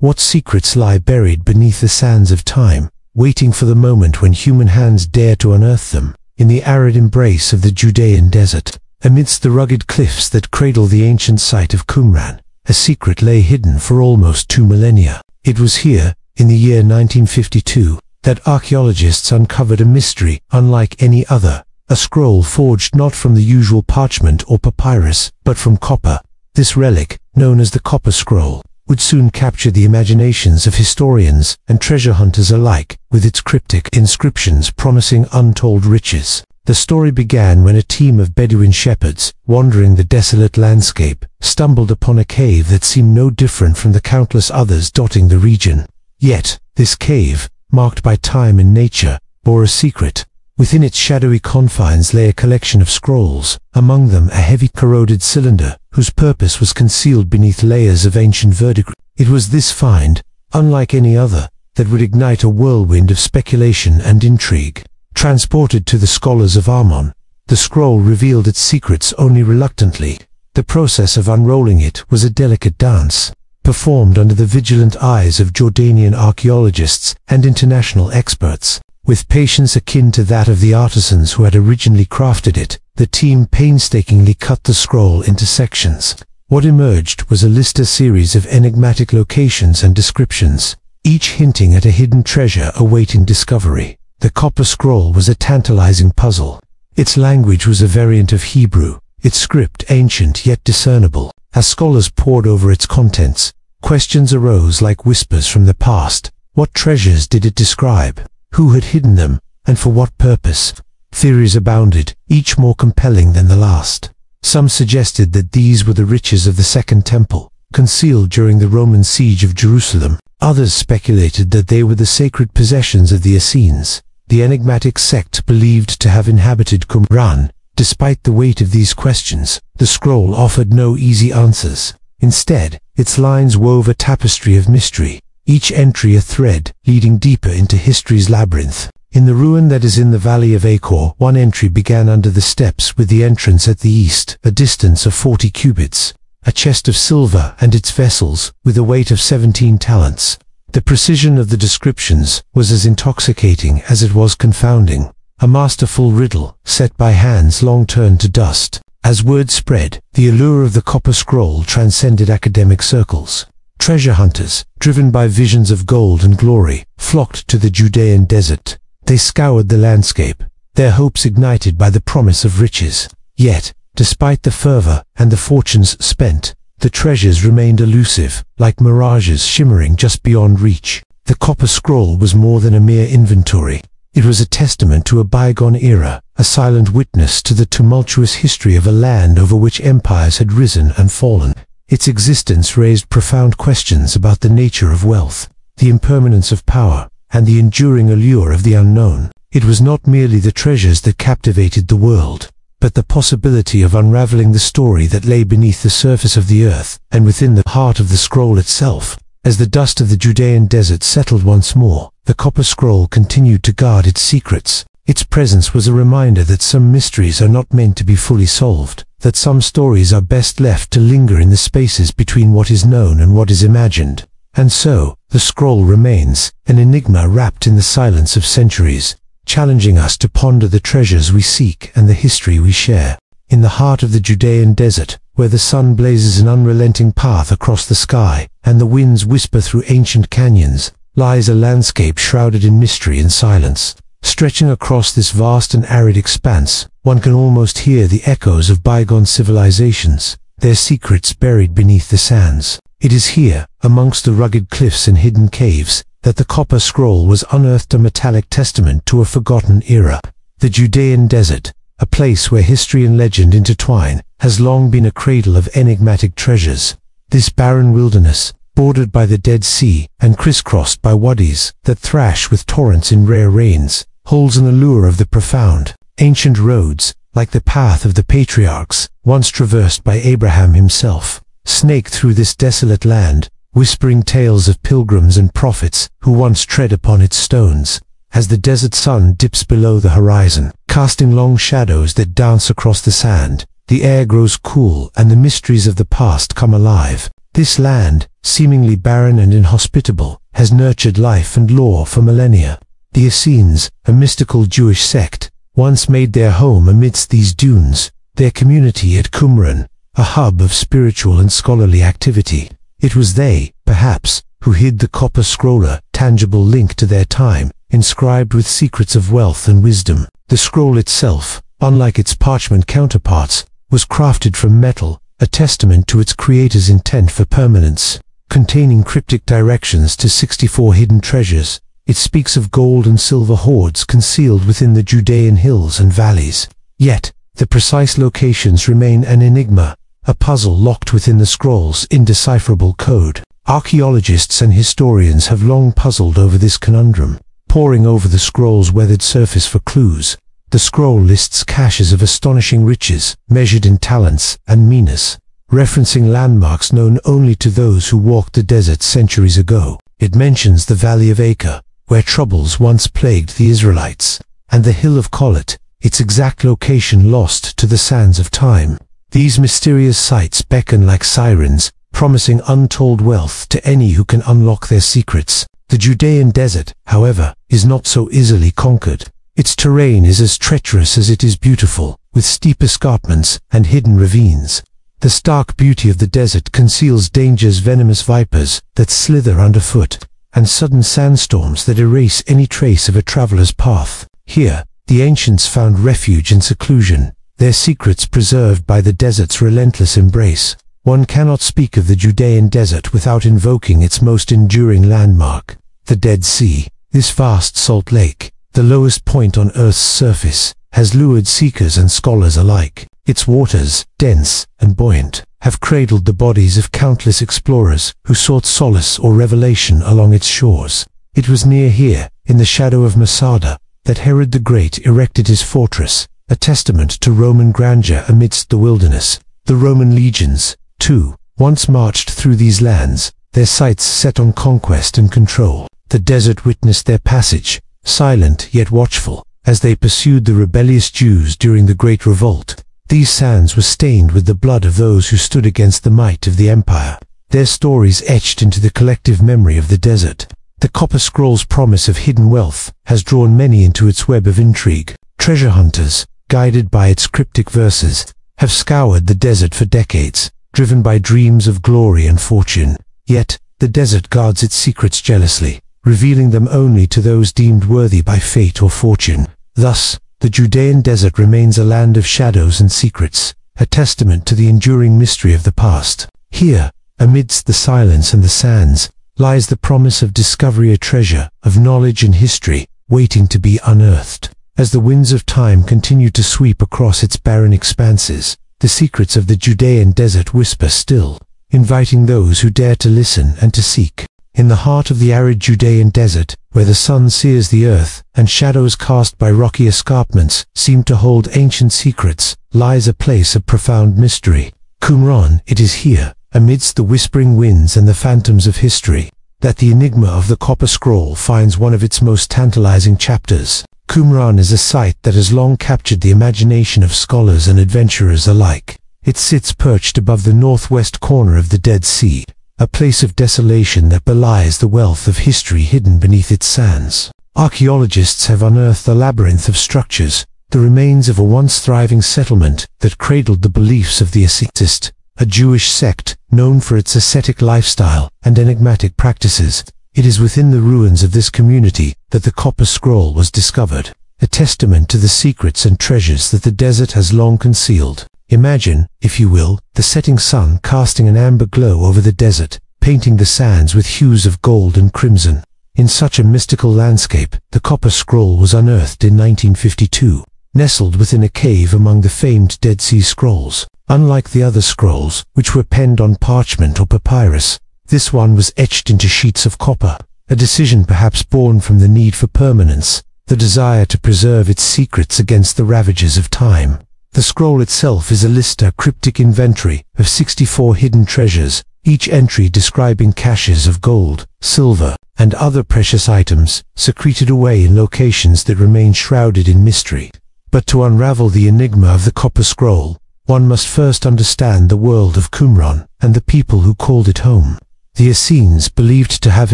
What secrets lie buried beneath the sands of time, waiting for the moment when human hands dare to unearth them? In the arid embrace of the Judean desert, amidst the rugged cliffs that cradle the ancient site of Qumran, a secret lay hidden for almost 2 millennia. It was here, in the year 1952, that archaeologists uncovered a mystery unlike any other, a scroll forged not from the usual parchment or papyrus, but from copper. This relic, known as the Copper Scroll, would soon capture the imaginations of historians and treasure hunters alike, with its cryptic inscriptions promising untold riches. The story began when a team of Bedouin shepherds, wandering the desolate landscape, stumbled upon a cave that seemed no different from the countless others dotting the region. Yet, this cave, marked by time and nature, bore a secret. Within its shadowy confines lay a collection of scrolls, among them a heavy corroded cylinder, whose purpose was concealed beneath layers of ancient verdigris. It was this find, unlike any other, that would ignite a whirlwind of speculation and intrigue. Transported to the scholars of Ammon, the scroll revealed its secrets only reluctantly. The process of unrolling it was a delicate dance, performed under the vigilant eyes of Jordanian archaeologists and international experts. With patience akin to that of the artisans who had originally crafted it, the team painstakingly cut the scroll into sections. What emerged was a listless series of enigmatic locations and descriptions, each hinting at a hidden treasure awaiting discovery. The Copper Scroll was a tantalizing puzzle. Its language was a variant of Hebrew, its script ancient yet discernible. As scholars pored over its contents, questions arose like whispers from the past. What treasures did it describe? Who had hidden them, and for what purpose? Theories abounded, each more compelling than the last. Some suggested that these were the riches of the Second Temple, concealed during the Roman siege of Jerusalem. Others speculated that they were the sacred possessions of the Essenes, the enigmatic sect believed to have inhabited Qumran. Despite the weight of these questions, the scroll offered no easy answers. Instead, its lines wove a tapestry of mystery, each entry a thread leading deeper into history's labyrinth. In the ruin that is in the valley of Achor, one entry began under the steps with the entrance at the east, a distance of 40 cubits, a chest of silver and its vessels, with a weight of 17 talents. The precision of the descriptions was as intoxicating as it was confounding, a masterful riddle set by hands long turned to dust. As word spread, the allure of the Copper Scroll transcended academic circles. Treasure hunters, driven by visions of gold and glory, flocked to the Judean desert. They scoured the landscape, their hopes ignited by the promise of riches. Yet, despite the fervor and the fortunes spent, the treasures remained elusive, like mirages shimmering just beyond reach. The Copper Scroll was more than a mere inventory. It was a testament to a bygone era, a silent witness to the tumultuous history of a land over which empires had risen and fallen. Its existence raised profound questions about the nature of wealth, the impermanence of power, and the enduring allure of the unknown. It was not merely the treasures that captivated the world, but the possibility of unraveling the story that lay beneath the surface of the earth and within the heart of the scroll itself. As the dust of the Judean desert settled once more, the Copper Scroll continued to guard its secrets. Its presence was a reminder that some mysteries are not meant to be fully solved, that some stories are best left to linger in the spaces between what is known and what is imagined. And so, the scroll remains, an enigma wrapped in the silence of centuries, challenging us to ponder the treasures we seek and the history we share. In the heart of the Judean desert, where the sun blazes an unrelenting path across the sky, and the winds whisper through ancient canyons, lies a landscape shrouded in mystery and silence. Stretching across this vast and arid expanse, one can almost hear the echoes of bygone civilizations, their secrets buried beneath the sands. It is here, amongst the rugged cliffs and hidden caves, that the Copper Scroll was unearthed, a metallic testament to a forgotten era. The Judean desert, a place where history and legend intertwine, has long been a cradle of enigmatic treasures. This barren wilderness, bordered by the Dead Sea and crisscrossed by wadis that thrash with torrents in rare rains, holds an allure of the profound. Ancient roads, like the path of the patriarchs, once traversed by Abraham himself, snake through this desolate land, whispering tales of pilgrims and prophets who once tread upon its stones. As the desert sun dips below the horizon, casting long shadows that dance across the sand, the air grows cool and the mysteries of the past come alive. This land, seemingly barren and inhospitable, has nurtured life and lore for millennia. The Essenes, a mystical Jewish sect, once made their home amidst these dunes, their community at Qumran, a hub of spiritual and scholarly activity. It was they, perhaps, who hid the copper scroller, tangible link to their time, inscribed with secrets of wealth and wisdom. The scroll itself, unlike its parchment counterparts, was crafted from metal, a testament to its creator's intent for permanence. Containing cryptic directions to 64 hidden treasures, it speaks of gold and silver hoards concealed within the Judean hills and valleys. Yet, the precise locations remain an enigma, a puzzle locked within the scroll's indecipherable code. Archaeologists and historians have long puzzled over this conundrum, poring over the scroll's weathered surface for clues. The scroll lists caches of astonishing riches, measured in talents and minas, referencing landmarks known only to those who walked the desert centuries ago. It mentions the Valley of Acre, where troubles once plagued the Israelites, and the Hill of Kolat, its exact location lost to the sands of time. These mysterious sites beckon like sirens, promising untold wealth to any who can unlock their secrets. The Judean desert, however, is not so easily conquered. Its terrain is as treacherous as it is beautiful, with steep escarpments and hidden ravines. The stark beauty of the desert conceals dangerous venomous vipers that slither underfoot, and sudden sandstorms that erase any trace of a traveler's path. Here, the ancients found refuge and seclusion, their secrets preserved by the desert's relentless embrace. One cannot speak of the Judean desert without invoking its most enduring landmark, the Dead Sea. This vast salt lake, the lowest point on Earth's surface, has lured seekers and scholars alike. Its waters, dense and buoyant, have cradled the bodies of countless explorers who sought solace or revelation along its shores. It was near here, in the shadow of Masada, that Herod the Great erected his fortress, a testament to Roman grandeur amidst the wilderness. The Roman legions, too, once marched through these lands, their sights set on conquest and control. The desert witnessed their passage, silent yet watchful, as they pursued the rebellious Jews during the Great Revolt. These sands were stained with the blood of those who stood against the might of the empire, their stories etched into the collective memory of the desert. The copper scroll's promise of hidden wealth has drawn many into its web of intrigue. Treasure hunters, guided by its cryptic verses, have scoured the desert for decades, driven by dreams of glory and fortune. Yet, the desert guards its secrets jealously, revealing them only to those deemed worthy by fate or fortune. Thus, the Judean desert remains a land of shadows and secrets, a testament to the enduring mystery of the past. Here, amidst the silence and the sands, lies the promise of discovery, a treasure of knowledge and history, waiting to be unearthed. As the winds of time continue to sweep across its barren expanses, the secrets of the Judean desert whisper still, inviting those who dare to listen and to seek. In the heart of the arid Judean desert, where the sun sears the earth and shadows cast by rocky escarpments seem to hold ancient secrets, lies a place of profound mystery. Qumran, it is here, amidst the whispering winds and the phantoms of history, that the enigma of the copper scroll finds one of its most tantalizing chapters. Qumran is a site that has long captured the imagination of scholars and adventurers alike. It sits perched above the northwest corner of the Dead Sea, a place of desolation that belies the wealth of history hidden beneath its sands. Archaeologists have unearthed a labyrinth of structures, the remains of a once thriving settlement that cradled the beliefs of the Essenes, a Jewish sect known for its ascetic lifestyle and enigmatic practices. It is within the ruins of this community that the copper scroll was discovered, a testament to the secrets and treasures that the desert has long concealed. Imagine, if you will, the setting sun casting an amber glow over the desert, painting the sands with hues of gold and crimson. In such a mystical landscape, the copper scroll was unearthed in 1952, nestled within a cave among the famed Dead Sea Scrolls. Unlike the other scrolls, which were penned on parchment or papyrus, this one was etched into sheets of copper, a decision perhaps born from the need for permanence, the desire to preserve its secrets against the ravages of time. The scroll itself is a cryptic inventory of 64 hidden treasures, each entry describing caches of gold, silver, and other precious items, secreted away in locations that remain shrouded in mystery. But to unravel the enigma of the copper scroll, one must first understand the world of Qumran and the people who called it home. The Essenes, believed to have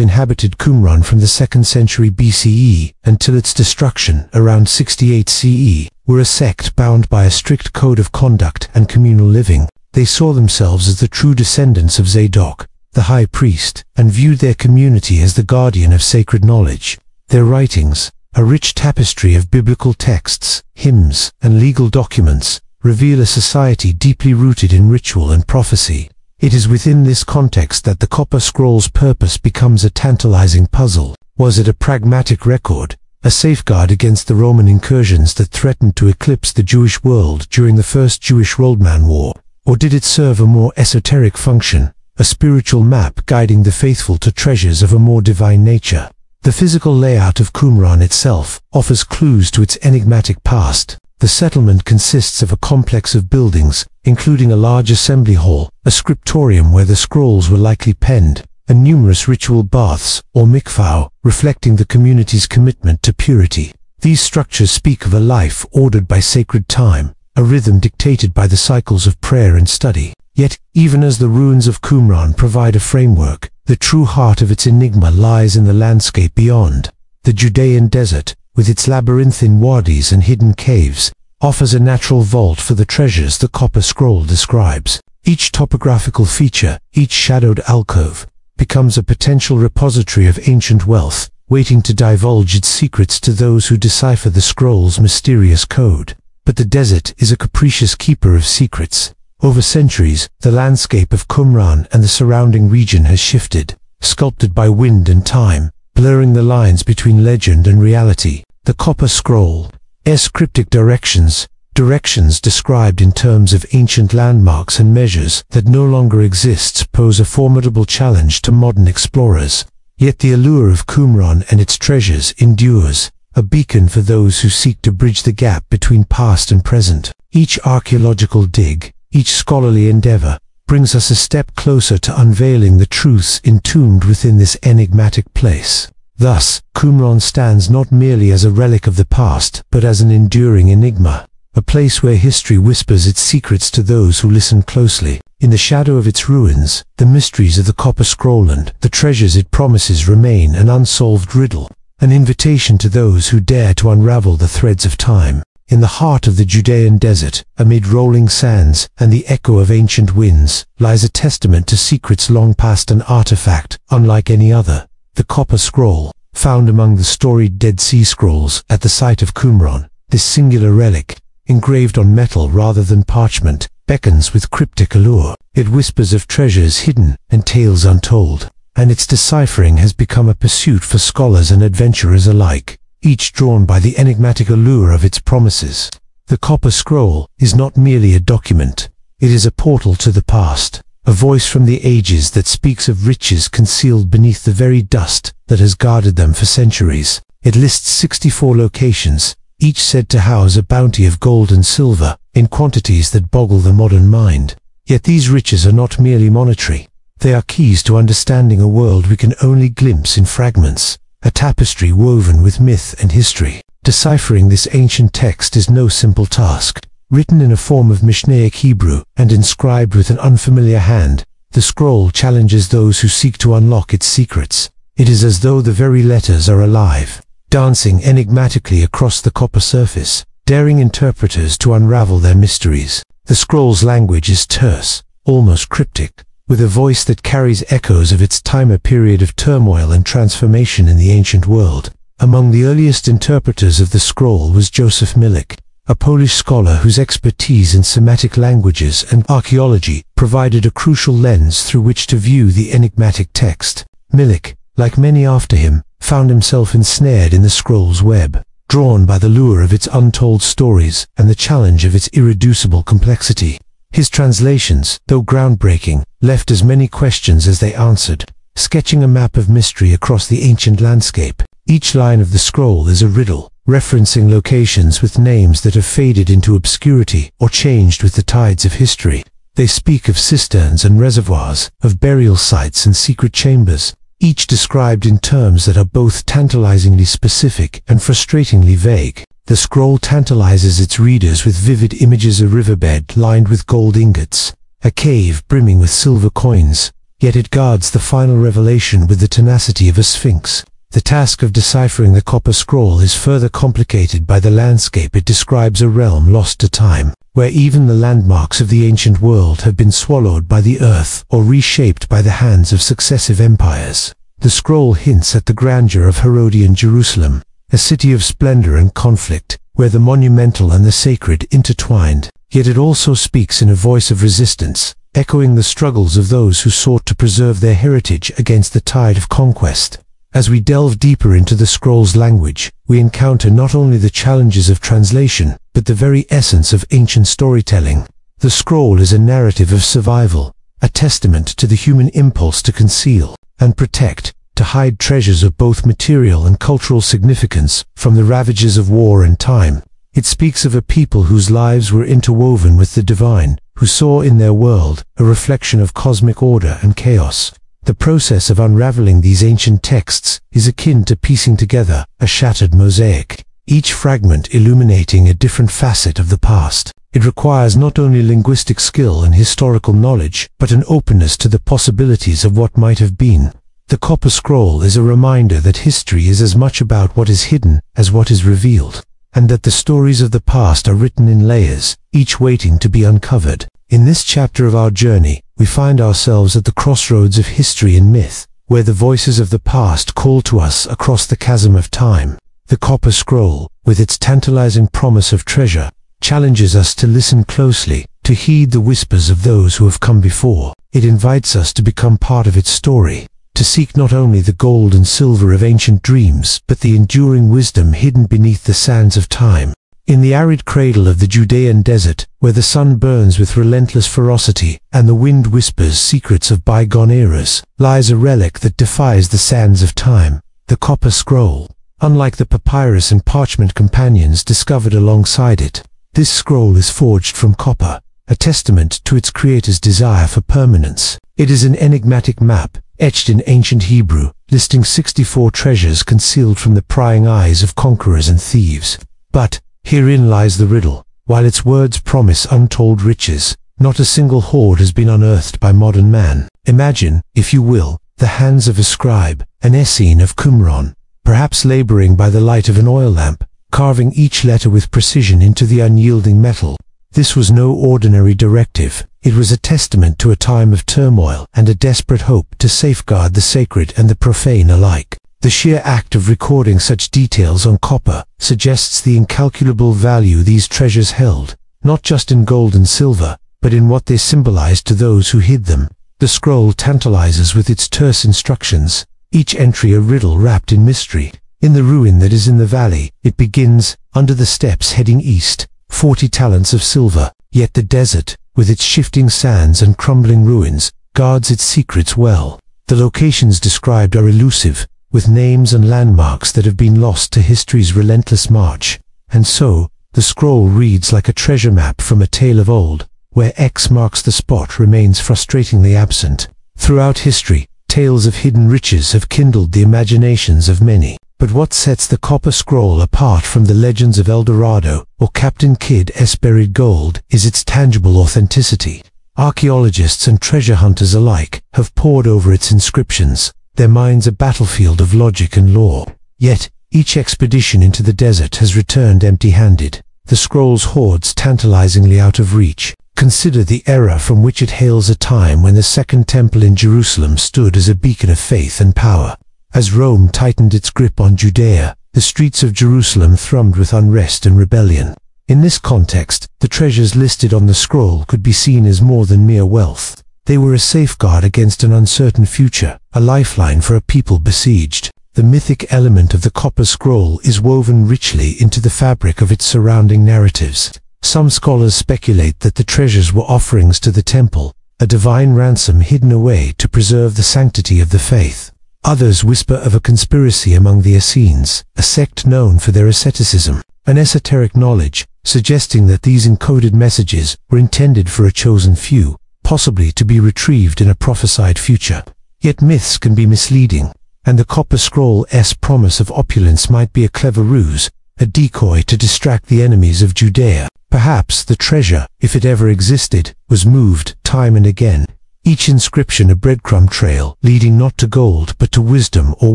inhabited Qumran from the 2nd century BCE until its destruction around 68 CE, were a sect bound by a strict code of conduct and communal living. They saw themselves as the true descendants of Zadok, the high priest, and viewed their community as the guardian of sacred knowledge. Their writings, a rich tapestry of biblical texts, hymns, and legal documents, reveal a society deeply rooted in ritual and prophecy. It is within this context that the Copper Scroll's purpose becomes a tantalizing puzzle. Was it a pragmatic record, a safeguard against the Roman incursions that threatened to eclipse the Jewish world during the First Jewish-Roman War? Or did it serve a more esoteric function, a spiritual map guiding the faithful to treasures of a more divine nature? The physical layout of Qumran itself offers clues to its enigmatic past. The settlement consists of a complex of buildings, including a large assembly hall, a scriptorium where the scrolls were likely penned, and numerous ritual baths, or mikvah, reflecting the community's commitment to purity. These structures speak of a life ordered by sacred time, a rhythm dictated by the cycles of prayer and study. Yet, even as the ruins of Qumran provide a framework, the true heart of its enigma lies in the landscape beyond. The Judean desert, with its labyrinthine wadis and hidden caves, offers a natural vault for the treasures the Copper Scroll describes. Each topographical feature, each shadowed alcove, becomes a potential repository of ancient wealth, waiting to divulge its secrets to those who decipher the scroll's mysterious code. But the desert is a capricious keeper of secrets. Over centuries, the landscape of Qumran and the surrounding region has shifted, sculpted by wind and time, blurring the lines between legend and reality. The Copper Scroll's cryptic directions described in terms of ancient landmarks and measures that no longer exist, pose a formidable challenge to modern explorers. Yet the allure of Qumran and its treasures endures, a beacon for those who seek to bridge the gap between past and present. Each archaeological dig, each scholarly endeavor, brings us a step closer to unveiling the truths entombed within this enigmatic place. Thus, Qumran stands not merely as a relic of the past, but as an enduring enigma, a place where history whispers its secrets to those who listen closely. In the shadow of its ruins, the mysteries of the Copper Scroll and the treasures it promises remain an unsolved riddle, an invitation to those who dare to unravel the threads of time. In the heart of the Judean desert, amid rolling sands and the echo of ancient winds, lies a testament to secrets long past, an artifact unlike any other. The Copper Scroll, found among the storied Dead Sea Scrolls at the site of Qumran, this singular relic, engraved on metal rather than parchment, beckons with cryptic allure. It whispers of treasures hidden and tales untold, and its deciphering has become a pursuit for scholars and adventurers alike, each drawn by the enigmatic allure of its promises. The Copper Scroll is not merely a document, it is a portal to the past, a voice from the ages that speaks of riches concealed beneath the very dust that has guarded them for centuries. It lists 64 locations, each said to house a bounty of gold and silver, in quantities that boggle the modern mind. Yet these riches are not merely monetary. They are keys to understanding a world we can only glimpse in fragments, a tapestry woven with myth and history. Deciphering this ancient text is no simple task. Written in a form of Mishnaic Hebrew and inscribed with an unfamiliar hand, the scroll challenges those who seek to unlock its secrets. It is as though the very letters are alive, dancing enigmatically across the copper surface, daring interpreters to unravel their mysteries. The scroll's language is terse, almost cryptic, with a voice that carries echoes of its time, a period of turmoil and transformation in the ancient world. Among the earliest interpreters of the scroll was Joseph Milik, a Polish scholar whose expertise in Semitic languages and archaeology provided a crucial lens through which to view the enigmatic text. Milik, like many after him, found himself ensnared in the scroll's web, drawn by the lure of its untold stories and the challenge of its irreducible complexity. His translations, though groundbreaking, left as many questions as they answered, sketching a map of mystery across the ancient landscape. Each line of the scroll is a riddle, referencing locations with names that have faded into obscurity or changed with the tides of history. They speak of cisterns and reservoirs, of burial sites and secret chambers, each described in terms that are both tantalizingly specific and frustratingly vague. The scroll tantalizes its readers with vivid images: a riverbed lined with gold ingots, a cave brimming with silver coins, yet it guards the final revelation with the tenacity of a sphinx. The task of deciphering the copper scroll is further complicated by the landscape it describes: a realm lost to time, where even the landmarks of the ancient world have been swallowed by the earth or reshaped by the hands of successive empires. The scroll hints at the grandeur of Herodian Jerusalem, a city of splendor and conflict, where the monumental and the sacred intertwined, yet it also speaks in a voice of resistance, echoing the struggles of those who sought to preserve their heritage against the tide of conquest. As we delve deeper into the scroll's language, we encounter not only the challenges of translation, but the very essence of ancient storytelling. The scroll is a narrative of survival, a testament to the human impulse to conceal and protect, to hide treasures of both material and cultural significance from the ravages of war and time. It speaks of a people whose lives were interwoven with the divine, who saw in their world a reflection of cosmic order and chaos. The process of unraveling these ancient texts is akin to piecing together a shattered mosaic, each fragment illuminating a different facet of the past. It requires not only linguistic skill and historical knowledge, but an openness to the possibilities of what might have been. The copper scroll is a reminder that history is as much about what is hidden as what is revealed, and that the stories of the past are written in layers, each waiting to be uncovered. In this chapter of our journey, we find ourselves at the crossroads of history and myth, where the voices of the past call to us across the chasm of time. The copper scroll, with its tantalizing promise of treasure, challenges us to listen closely, to heed the whispers of those who have come before. It invites us to become part of its story, to seek not only the gold and silver of ancient dreams, but the enduring wisdom hidden beneath the sands of time. In the arid cradle of the Judean desert, where the sun burns with relentless ferocity and the wind whispers secrets of bygone eras, lies a relic that defies the sands of time: the copper scroll. Unlike the papyrus and parchment companions discovered alongside it, this scroll is forged from copper, a testament to its creator's desire for permanence. It is an enigmatic map, etched in ancient Hebrew, listing 64 treasures concealed from the prying eyes of conquerors and thieves. But herein lies the riddle. While its words promise untold riches, not a single hoard has been unearthed by modern man. Imagine, if you will, the hands of a scribe, an Essene of Qumran, perhaps laboring by the light of an oil lamp, carving each letter with precision into the unyielding metal. This was no ordinary directive. It was a testament to a time of turmoil and a desperate hope to safeguard the sacred and the profane alike. The sheer act of recording such details on copper suggests the incalculable value these treasures held, not just in gold and silver, but in what they symbolized to those who hid them. The scroll tantalizes with its terse instructions, each entry a riddle wrapped in mystery. In the ruin that is in the valley, it begins, under the steps heading east, 40 talents of silver, yet the desert, with its shifting sands and crumbling ruins, guards its secrets well. The locations described are elusive, with names and landmarks that have been lost to history's relentless march. And so, the scroll reads like a treasure map from a tale of old, where X marks the spot remains frustratingly absent. Throughout history, tales of hidden riches have kindled the imaginations of many. But what sets the copper scroll apart from the legends of El Dorado or Captain Kidd's buried gold is its tangible authenticity. Archaeologists and treasure hunters alike have pored over its inscriptions, their minds a battlefield of logic and lore. Yet, each expedition into the desert has returned empty-handed, the scroll's hoards tantalizingly out of reach. Consider the era from which it hails: a time when the Second Temple in Jerusalem stood as a beacon of faith and power. As Rome tightened its grip on Judea, the streets of Jerusalem thrummed with unrest and rebellion. In this context, the treasures listed on the scroll could be seen as more than mere wealth. They were a safeguard against an uncertain future, a lifeline for a people besieged. The mythic element of the copper scroll is woven richly into the fabric of its surrounding narratives. Some scholars speculate that the treasures were offerings to the temple, a divine ransom hidden away to preserve the sanctity of the faith. Others whisper of a conspiracy among the Essenes, a sect known for their asceticism, an esoteric knowledge, suggesting that these encoded messages were intended for a chosen few, possibly to be retrieved in a prophesied future. Yet myths can be misleading, and the copper scroll's promise of opulence might be a clever ruse, a decoy to distract the enemies of Judea. Perhaps the treasure, if it ever existed, was moved time and again. Each inscription a breadcrumb trail, leading not to gold but to wisdom or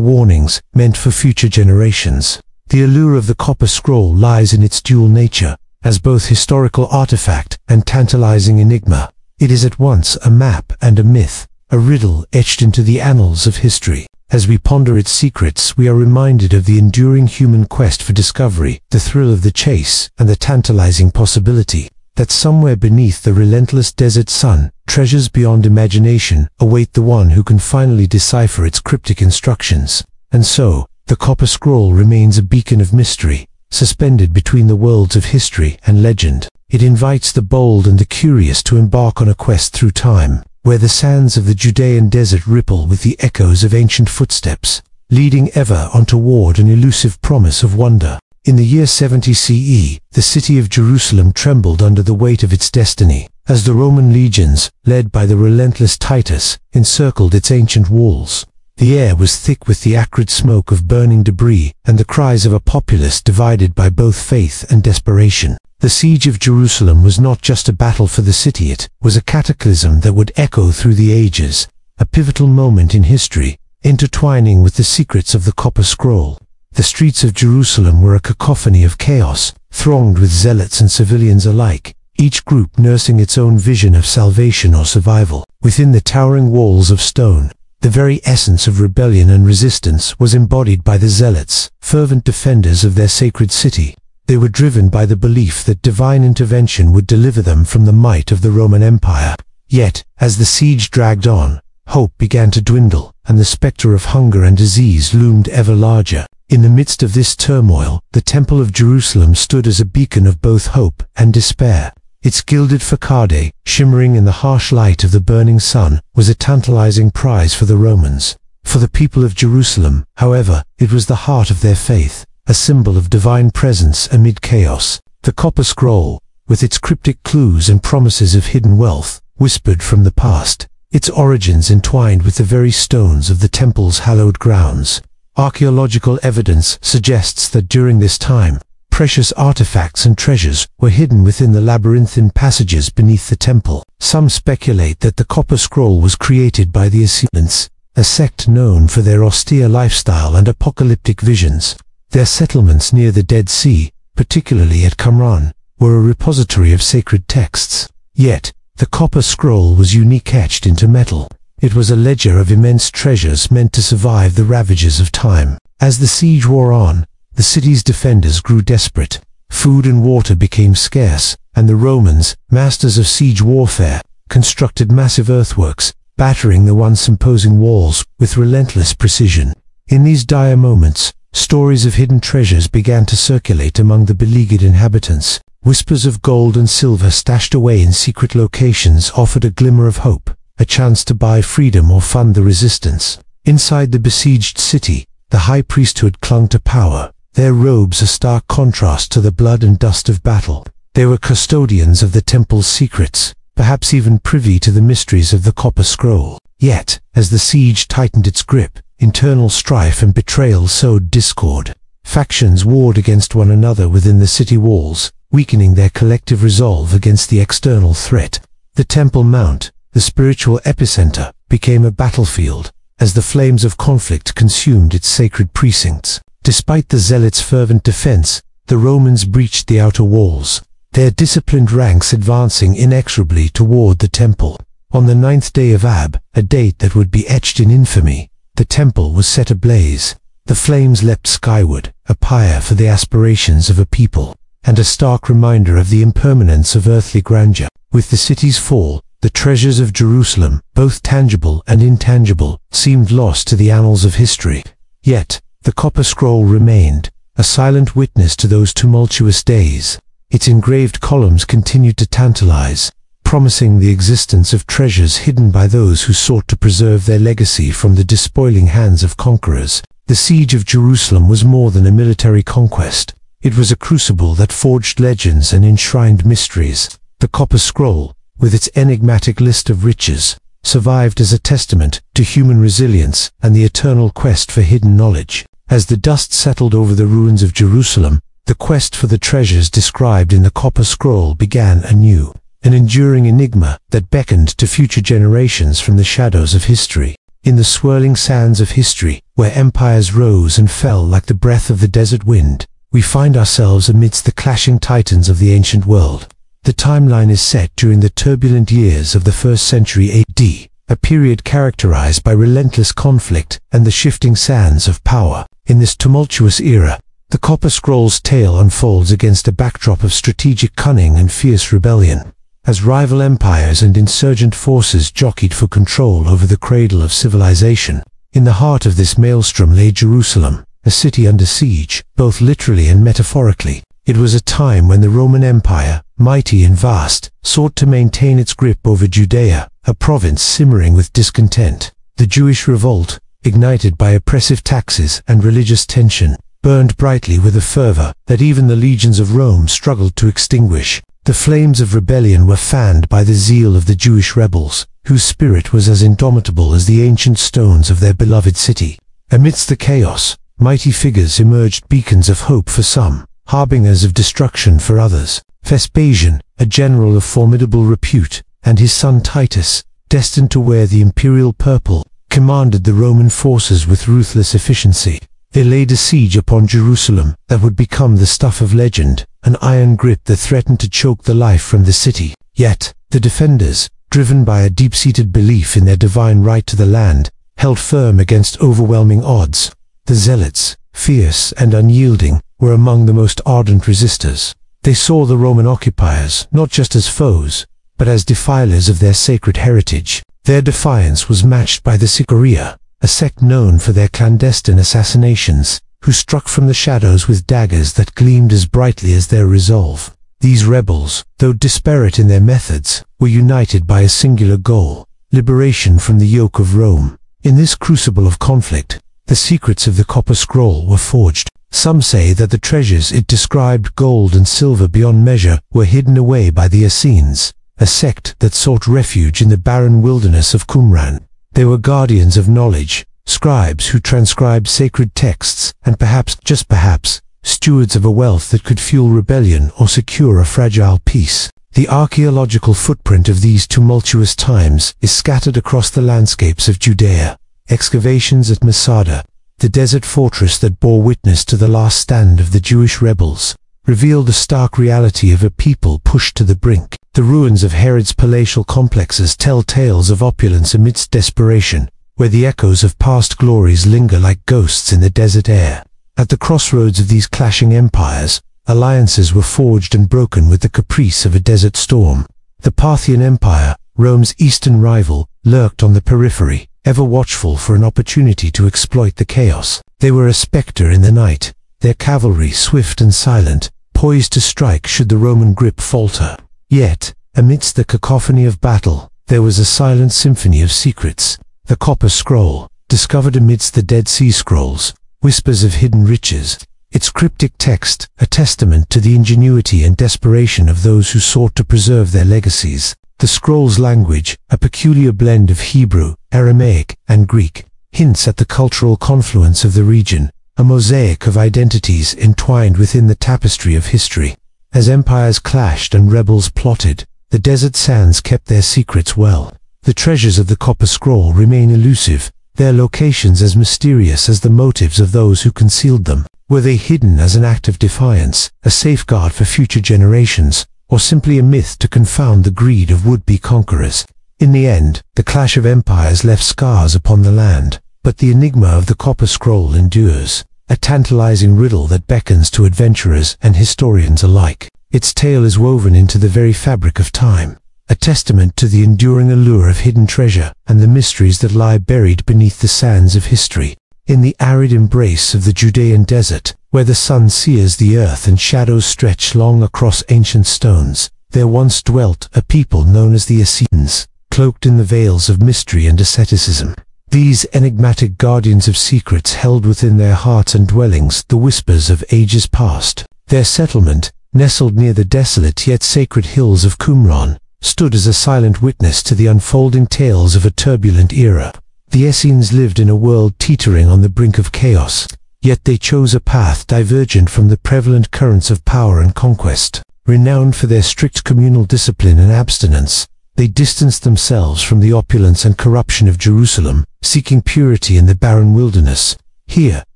warnings meant for future generations. The allure of the copper scroll lies in its dual nature, as both historical artifact and tantalizing enigma. It is at once a map and a myth, a riddle etched into the annals of history. As we ponder its secrets, we are reminded of the enduring human quest for discovery, the thrill of the chase, and the tantalizing possibility that somewhere beneath the relentless desert sun, treasures beyond imagination await the one who can finally decipher its cryptic instructions. And so, the copper scroll remains a beacon of mystery, suspended between the worlds of history and legend. It invites the bold and the curious to embark on a quest through time, where the sands of the Judean desert ripple with the echoes of ancient footsteps, leading ever on toward an elusive promise of wonder. In the year 70 CE, the city of Jerusalem trembled under the weight of its destiny, as the Roman legions, led by the relentless Titus, encircled its ancient walls. The air was thick with the acrid smoke of burning debris and the cries of a populace divided by both faith and desperation. The siege of Jerusalem was not just a battle for the city, it was a cataclysm that would echo through the ages, a pivotal moment in history, intertwining with the secrets of the copper scroll. The streets of Jerusalem were a cacophony of chaos, thronged with zealots and civilians alike, each group nursing its own vision of salvation or survival. Within the towering walls of stone, the very essence of rebellion and resistance was embodied by the zealots, fervent defenders of their sacred city. They were driven by the belief that divine intervention would deliver them from the might of the Roman Empire. Yet, as the siege dragged on, hope began to dwindle, and the specter of hunger and disease loomed ever larger. In the midst of this turmoil, the Temple of Jerusalem stood as a beacon of both hope and despair. Its gilded facade, shimmering in the harsh light of the burning sun, was a tantalizing prize for the Romans. For the people of Jerusalem, however, it was the heart of their faith, a symbol of divine presence amid chaos. The copper scroll, with its cryptic clues and promises of hidden wealth, whispered from the past, its origins entwined with the very stones of the temple's hallowed grounds. Archaeological evidence suggests that during this time, precious artifacts and treasures were hidden within the labyrinthine passages beneath the temple. Some speculate that the copper scroll was created by the Assyrians, a sect known for their austere lifestyle and apocalyptic visions. Their settlements near the Dead Sea, particularly at Qumran, were a repository of sacred texts. Yet, the copper scroll was unique, etched into metal. It was a ledger of immense treasures meant to survive the ravages of time. As the siege wore on, the city's defenders grew desperate. Food and water became scarce, and the Romans, masters of siege warfare, constructed massive earthworks, battering the once imposing walls with relentless precision. In these dire moments, stories of hidden treasures began to circulate among the beleaguered inhabitants. Whispers of gold and silver stashed away in secret locations offered a glimmer of hope, a chance to buy freedom or fund the resistance. Inside the besieged city, the high priesthood clung to power, their robes a stark contrast to the blood and dust of battle. They were custodians of the temple's secrets, perhaps even privy to the mysteries of the copper scroll. Yet, as the siege tightened its grip, internal strife and betrayal sowed discord. Factions warred against one another within the city walls, weakening their collective resolve against the external threat. The Temple Mount, the spiritual epicenter, became a battlefield, as the flames of conflict consumed its sacred precincts. Despite the zealots' fervent defense, the Romans breached the outer walls, their disciplined ranks advancing inexorably toward the temple. On the 9th day of Ab, a date that would be etched in infamy, the temple was set ablaze. The flames leapt skyward, a pyre for the aspirations of a people, and a stark reminder of the impermanence of earthly grandeur. With the city's fall, the treasures of Jerusalem, both tangible and intangible, seemed lost to the annals of history. Yet, the copper scroll remained, a silent witness to those tumultuous days. Its engraved columns continued to tantalize, promising the existence of treasures hidden by those who sought to preserve their legacy from the despoiling hands of conquerors. The siege of Jerusalem was more than a military conquest. It was a crucible that forged legends and enshrined mysteries. The copper scroll, with its enigmatic list of riches, survived as a testament to human resilience and the eternal quest for hidden knowledge. As the dust settled over the ruins of Jerusalem, the quest for the treasures described in the Copper Scroll began anew, an enduring enigma that beckoned to future generations from the shadows of history. In the swirling sands of history, where empires rose and fell like the breath of the desert wind, we find ourselves amidst the clashing titans of the ancient world. The timeline is set during the turbulent years of the 1st century AD, a period characterized by relentless conflict and the shifting sands of power. In this tumultuous era, the Copper Scroll's tale unfolds against a backdrop of strategic cunning and fierce rebellion. As rival empires and insurgent forces jockeyed for control over the cradle of civilization, in the heart of this maelstrom lay Jerusalem, a city under siege, both literally and metaphorically. It was a time when the Roman Empire, mighty and vast, sought to maintain its grip over Judea, a province simmering with discontent. The Jewish revolt, ignited by oppressive taxes and religious tension, burned brightly with a fervor that even the legions of Rome struggled to extinguish. The flames of rebellion were fanned by the zeal of the Jewish rebels, whose spirit was as indomitable as the ancient stones of their beloved city. Amidst the chaos, mighty figures emerged, beacons of hope for some, harbingers of destruction for others. Vespasian, a general of formidable repute, and his son Titus, destined to wear the imperial purple, commanded the Roman forces with ruthless efficiency. They laid a siege upon Jerusalem that would become the stuff of legend, an iron grip that threatened to choke the life from the city. Yet, the defenders, driven by a deep-seated belief in their divine right to the land, held firm against overwhelming odds. The zealots, fierce and unyielding, were among the most ardent resistors. They saw the Roman occupiers not just as foes, but as defilers of their sacred heritage. Their defiance was matched by the sectarian, a sect known for their clandestine assassinations, who struck from the shadows with daggers that gleamed as brightly as their resolve. These rebels, though disparate in their methods, were united by a singular goal: liberation from the yoke of Rome. In this crucible of conflict, the secrets of the Copper Scroll were forged. Some say that the treasures it described, gold and silver beyond measure, were hidden away by the Essenes, a sect that sought refuge in the barren wilderness of Qumran. They were guardians of knowledge, scribes who transcribed sacred texts, and perhaps, just perhaps, stewards of a wealth that could fuel rebellion or secure a fragile peace. The archaeological footprint of these tumultuous times is scattered across the landscapes of Judea. Excavations at Masada, the desert fortress that bore witness to the last stand of the Jewish rebels, reveal the stark reality of a people pushed to the brink. The ruins of Herod's palatial complexes tell tales of opulence amidst desperation, where the echoes of past glories linger like ghosts in the desert air. At the crossroads of these clashing empires, alliances were forged and broken with the caprice of a desert storm. The Parthian Empire, Rome's eastern rival, lurked on the periphery, ever watchful for an opportunity to exploit the chaos. They were a specter in the night, their cavalry swift and silent, poised to strike should the Roman grip falter. Yet, amidst the cacophony of battle, there was a silent symphony of secrets. The Copper Scroll, discovered amidst the Dead Sea Scrolls, whispers of hidden riches. Its cryptic text, a testament to the ingenuity and desperation of those who sought to preserve their legacies. The scroll's language, a peculiar blend of Hebrew, Aramaic, and Greek, hints at the cultural confluence of the region, a mosaic of identities entwined within the tapestry of history. As empires clashed and rebels plotted, the desert sands kept their secrets well. The treasures of the Copper Scroll remain elusive, their locations as mysterious as the motives of those who concealed them. Were they hidden as an act of defiance, a safeguard for future generations, or simply a myth to confound the greed of would-be conquerors? In the end, the clash of empires left scars upon the land, but the enigma of the Copper Scroll endures, a tantalizing riddle that beckons to adventurers and historians alike. Its tale is woven into the very fabric of time, a testament to the enduring allure of hidden treasure and the mysteries that lie buried beneath the sands of history. In the arid embrace of the Judean desert, where the sun sears the earth and shadows stretch long across ancient stones, there once dwelt a people known as the Essenes, cloaked in the veils of mystery and asceticism. These enigmatic guardians of secrets held within their hearts and dwellings the whispers of ages past. Their settlement, nestled near the desolate yet sacred hills of Qumran, stood as a silent witness to the unfolding tales of a turbulent era. The Essenes lived in a world teetering on the brink of chaos, yet they chose a path divergent from the prevalent currents of power and conquest. Renowned for their strict communal discipline and abstinence, they distanced themselves from the opulence and corruption of Jerusalem, seeking purity in the barren wilderness. Here,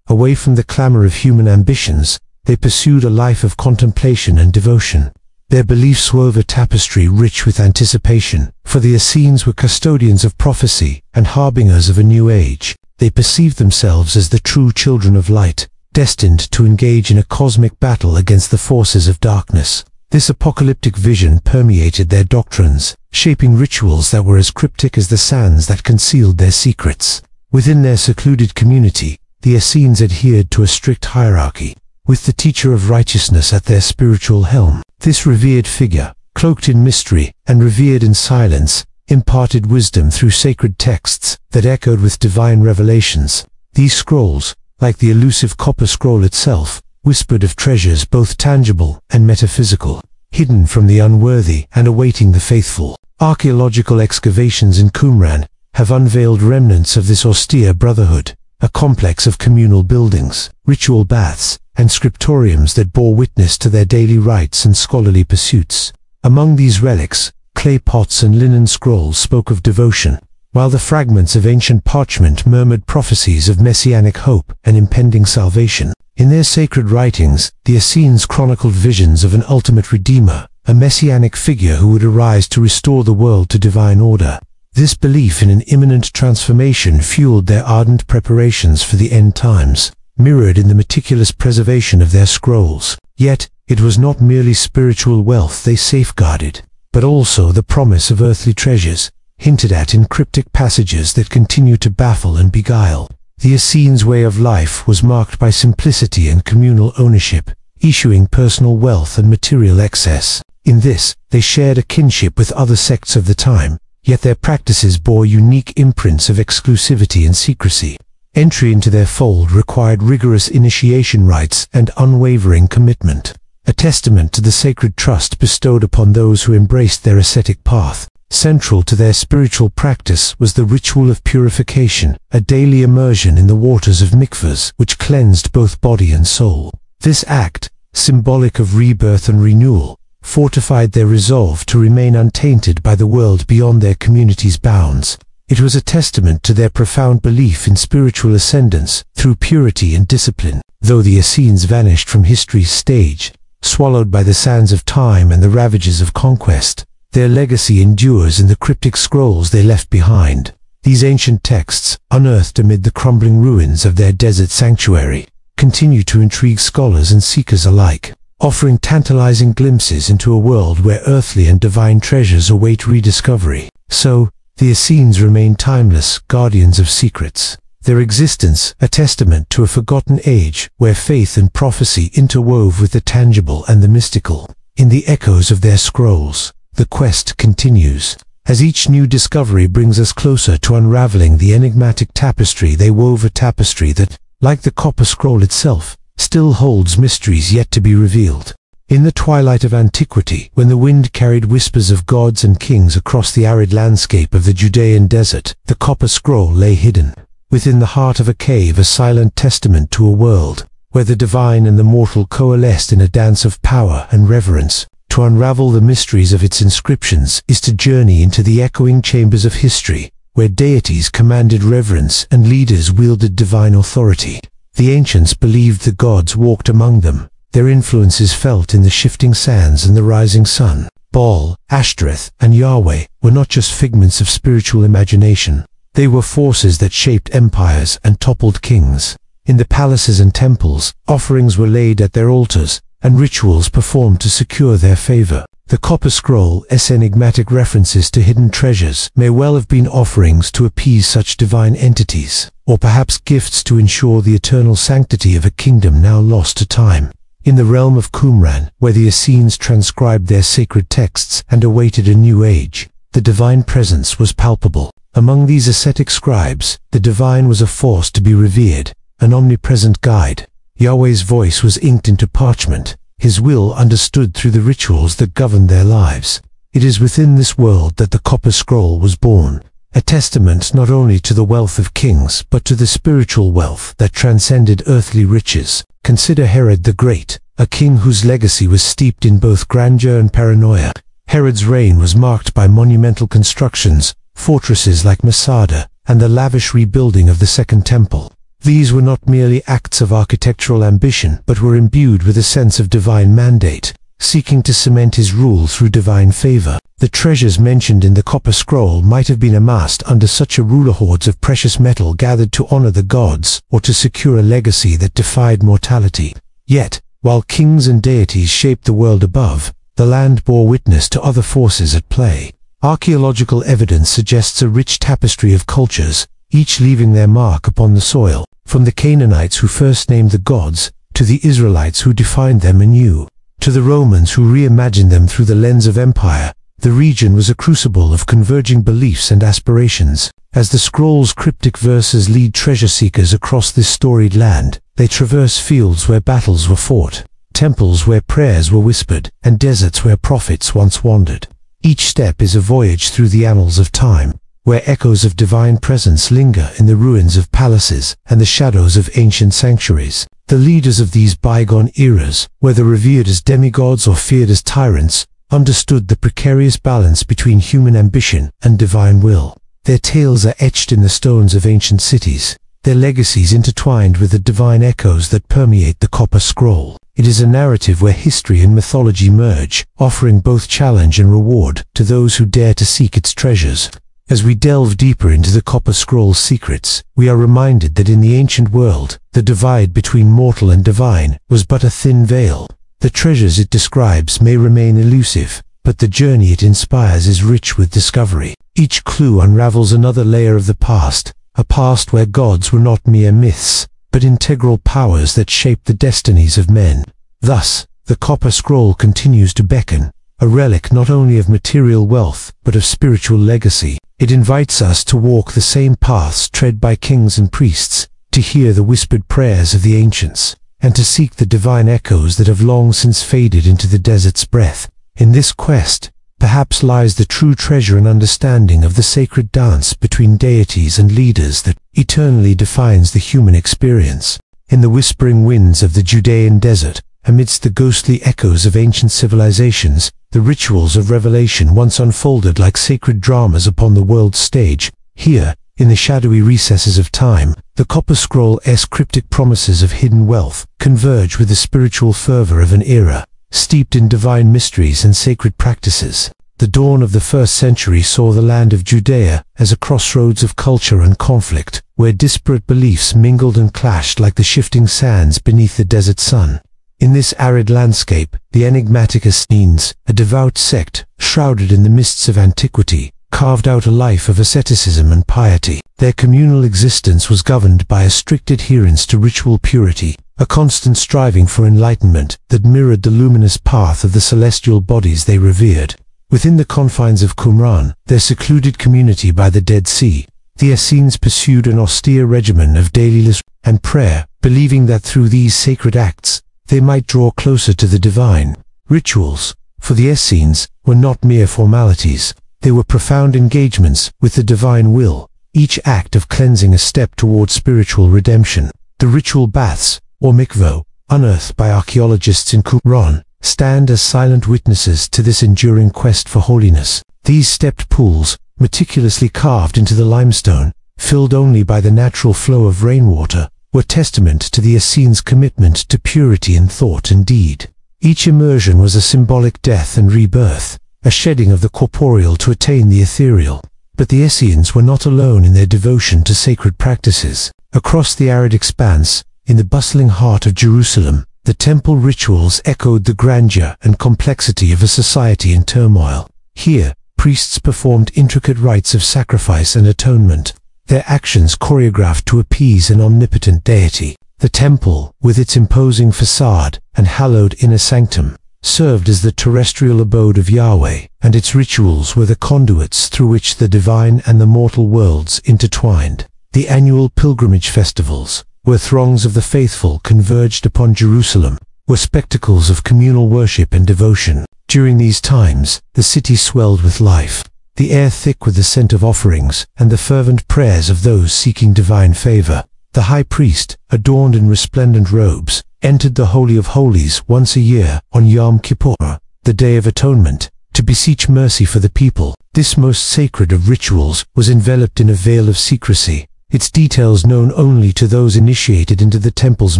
away from the clamor of human ambitions, they pursued a life of contemplation and devotion. Their beliefs wove a tapestry rich with anticipation, for the Essenes were custodians of prophecy and harbingers of a new age. They perceived themselves as the true children of light, destined to engage in a cosmic battle against the forces of darkness. This apocalyptic vision permeated their doctrines, shaping rituals that were as cryptic as the sands that concealed their secrets. Within their secluded community, the Essenes adhered to a strict hierarchy, with the teacher of righteousness at their spiritual helm. This revered figure, cloaked in mystery and revered in silence, imparted wisdom through sacred texts that echoed with divine revelations. These scrolls, like the elusive copper scroll itself, whispered of treasures both tangible and metaphysical, hidden from the unworthy and awaiting the faithful. Archaeological excavations in Qumran have unveiled remnants of this austere brotherhood, a complex of communal buildings, ritual baths, and scriptoriums that bore witness to their daily rites and scholarly pursuits. Among these relics, clay pots and linen scrolls spoke of devotion, while the fragments of ancient parchment murmured prophecies of messianic hope and impending salvation. In their sacred writings, the Essenes chronicled visions of an ultimate redeemer, a messianic figure who would arise to restore the world to divine order. This belief in an imminent transformation fueled their ardent preparations for the end times, mirrored in the meticulous preservation of their scrolls. Yet, it was not merely spiritual wealth they safeguarded, but also the promise of earthly treasures, hinted at in cryptic passages that continue to baffle and beguile. The Essenes' way of life was marked by simplicity and communal ownership, eschewing personal wealth and material excess. In this, they shared a kinship with other sects of the time, yet their practices bore unique imprints of exclusivity and secrecy. Entry into their fold required rigorous initiation rites and unwavering commitment, a testament to the sacred trust bestowed upon those who embraced their ascetic path. Central to their spiritual practice was the ritual of purification, a daily immersion in the waters of mikvahs which cleansed both body and soul. This act, symbolic of rebirth and renewal, fortified their resolve to remain untainted by the world beyond their community's bounds. It was a testament to their profound belief in spiritual ascendance through purity and discipline. Though the Essenes vanished from history's stage, swallowed by the sands of time and the ravages of conquest, their legacy endures in the cryptic scrolls they left behind. These ancient texts, unearthed amid the crumbling ruins of their desert sanctuary, continue to intrigue scholars and seekers alike, offering tantalizing glimpses into a world where earthly and divine treasures await rediscovery. So, the Essenes remain timeless guardians of secrets, their existence a testament to a forgotten age where faith and prophecy interwove with the tangible and the mystical. In the echoes of their scrolls, the quest continues. As each new discovery brings us closer to unraveling the enigmatic tapestry they wove, a tapestry that, like the copper scroll itself, still holds mysteries yet to be revealed. In the twilight of antiquity, when the wind carried whispers of gods and kings across the arid landscape of the Judean desert, the copper scroll lay hidden within the heart of a cave, a silent testament to a world where the divine and the mortal coalesced in a dance of power and reverence. To unravel the mysteries of its inscriptions is to journey into the echoing chambers of history, where deities commanded reverence and leaders wielded divine authority. The ancients believed the gods walked among them, their influences felt in the shifting sands and the rising sun. Baal, Ashtoreth, and Yahweh were not just figments of spiritual imagination. They were forces that shaped empires and toppled kings. In the palaces and temples, offerings were laid at their altars, and rituals performed to secure their favor. The copper scroll's enigmatic references to hidden treasures may well have been offerings to appease such divine entities, or perhaps gifts to ensure the eternal sanctity of a kingdom now lost to time. In the realm of Qumran, where the Essenes transcribed their sacred texts and awaited a new age, the divine presence was palpable. Among these ascetic scribes, the divine was a force to be revered, an omnipresent guide. Yahweh's voice was inked into parchment, his will understood through the rituals that governed their lives. It is within this world that the copper scroll was born, a testament not only to the wealth of kings but to the spiritual wealth that transcended earthly riches. Consider Herod the Great, a king whose legacy was steeped in both grandeur and paranoia. Herod's reign was marked by monumental constructions, fortresses like Masada, and the lavish rebuilding of the Second Temple. These were not merely acts of architectural ambition but were imbued with a sense of divine mandate, seeking to cement his rule through divine favor. The treasures mentioned in the Copper Scroll might have been amassed under such a ruler, hoards of precious metal gathered to honor the gods or to secure a legacy that defied mortality. Yet, while kings and deities shaped the world above, the land bore witness to other forces at play. Archaeological evidence suggests a rich tapestry of cultures, each leaving their mark upon the soil, from the Canaanites who first named the gods, to the Israelites who defined them anew, to the Romans who reimagined them through the lens of empire. The region was a crucible of converging beliefs and aspirations. As the scroll's cryptic verses lead treasure seekers across this storied land, they traverse fields where battles were fought, temples where prayers were whispered, and deserts where prophets once wandered. Each step is a voyage through the annals of time, where echoes of divine presence linger in the ruins of palaces and the shadows of ancient sanctuaries. The leaders of these bygone eras, whether revered as demigods or feared as tyrants, understood the precarious balance between human ambition and divine will. Their tales are etched in the stones of ancient cities, their legacies intertwined with the divine echoes that permeate the Copper Scroll. It is a narrative where history and mythology merge, offering both challenge and reward to those who dare to seek its treasures. As we delve deeper into the Copper Scroll's secrets, we are reminded that in the ancient world, the divide between mortal and divine was but a thin veil. The treasures it describes may remain elusive, but the journey it inspires is rich with discovery. Each clue unravels another layer of the past, a past where gods were not mere myths, but integral powers that shaped the destinies of men. Thus, the Copper Scroll continues to beckon, a relic not only of material wealth, but of spiritual legacy. It invites us to walk the same paths tread by kings and priests, to hear the whispered prayers of the ancients, and to seek the divine echoes that have long since faded into the desert's breath. In this quest, perhaps lies the true treasure and understanding of the sacred dance between deities and leaders that eternally defines the human experience. In the whispering winds of the Judean desert, amidst the ghostly echoes of ancient civilizations, the rituals of revelation once unfolded like sacred dramas upon the world's stage. Here, in the shadowy recesses of time, the Copper Scroll's cryptic promises of hidden wealth converge with the spiritual fervor of an era, steeped in divine mysteries and sacred practices. The dawn of the 1st century saw the land of Judea as a crossroads of culture and conflict, where disparate beliefs mingled and clashed like the shifting sands beneath the desert sun. In this arid landscape, the enigmatic Essenes, a devout sect shrouded in the mists of antiquity, carved out a life of asceticism and piety. Their communal existence was governed by a strict adherence to ritual purity, a constant striving for enlightenment that mirrored the luminous path of the celestial bodies they revered. Within the confines of Qumran, their secluded community by the Dead Sea, the Essenes pursued an austere regimen of daily liturgy and prayer, believing that through these sacred acts, they might draw closer to the divine. Rituals, for the Essenes, were not mere formalities. They were profound engagements with the divine will, each act of cleansing a step toward spiritual redemption. The ritual baths, or mikveh, unearthed by archaeologists in Qumran, stand as silent witnesses to this enduring quest for holiness. These stepped pools, meticulously carved into the limestone, filled only by the natural flow of rainwater, were testament to the Essenes' commitment to purity in thought and deed. Each immersion was a symbolic death and rebirth, a shedding of the corporeal to attain the ethereal. But the Essenes were not alone in their devotion to sacred practices. Across the arid expanse, in the bustling heart of Jerusalem, the temple rituals echoed the grandeur and complexity of a society in turmoil. Here, priests performed intricate rites of sacrifice and atonement, their actions choreographed to appease an omnipotent deity. The temple, with its imposing facade and hallowed inner sanctum, served as the terrestrial abode of Yahweh, and its rituals were the conduits through which the divine and the mortal worlds intertwined. The annual pilgrimage festivals, where throngs of the faithful converged upon Jerusalem, were spectacles of communal worship and devotion. During these times, the city swelled with life. the air thick with the scent of offerings and the fervent prayers of those seeking divine favor. The high priest, adorned in resplendent robes, entered the Holy of Holies once a year on Yom Kippur, the Day of Atonement, to beseech mercy for the people. This most sacred of rituals was enveloped in a veil of secrecy, its details known only to those initiated into the temple's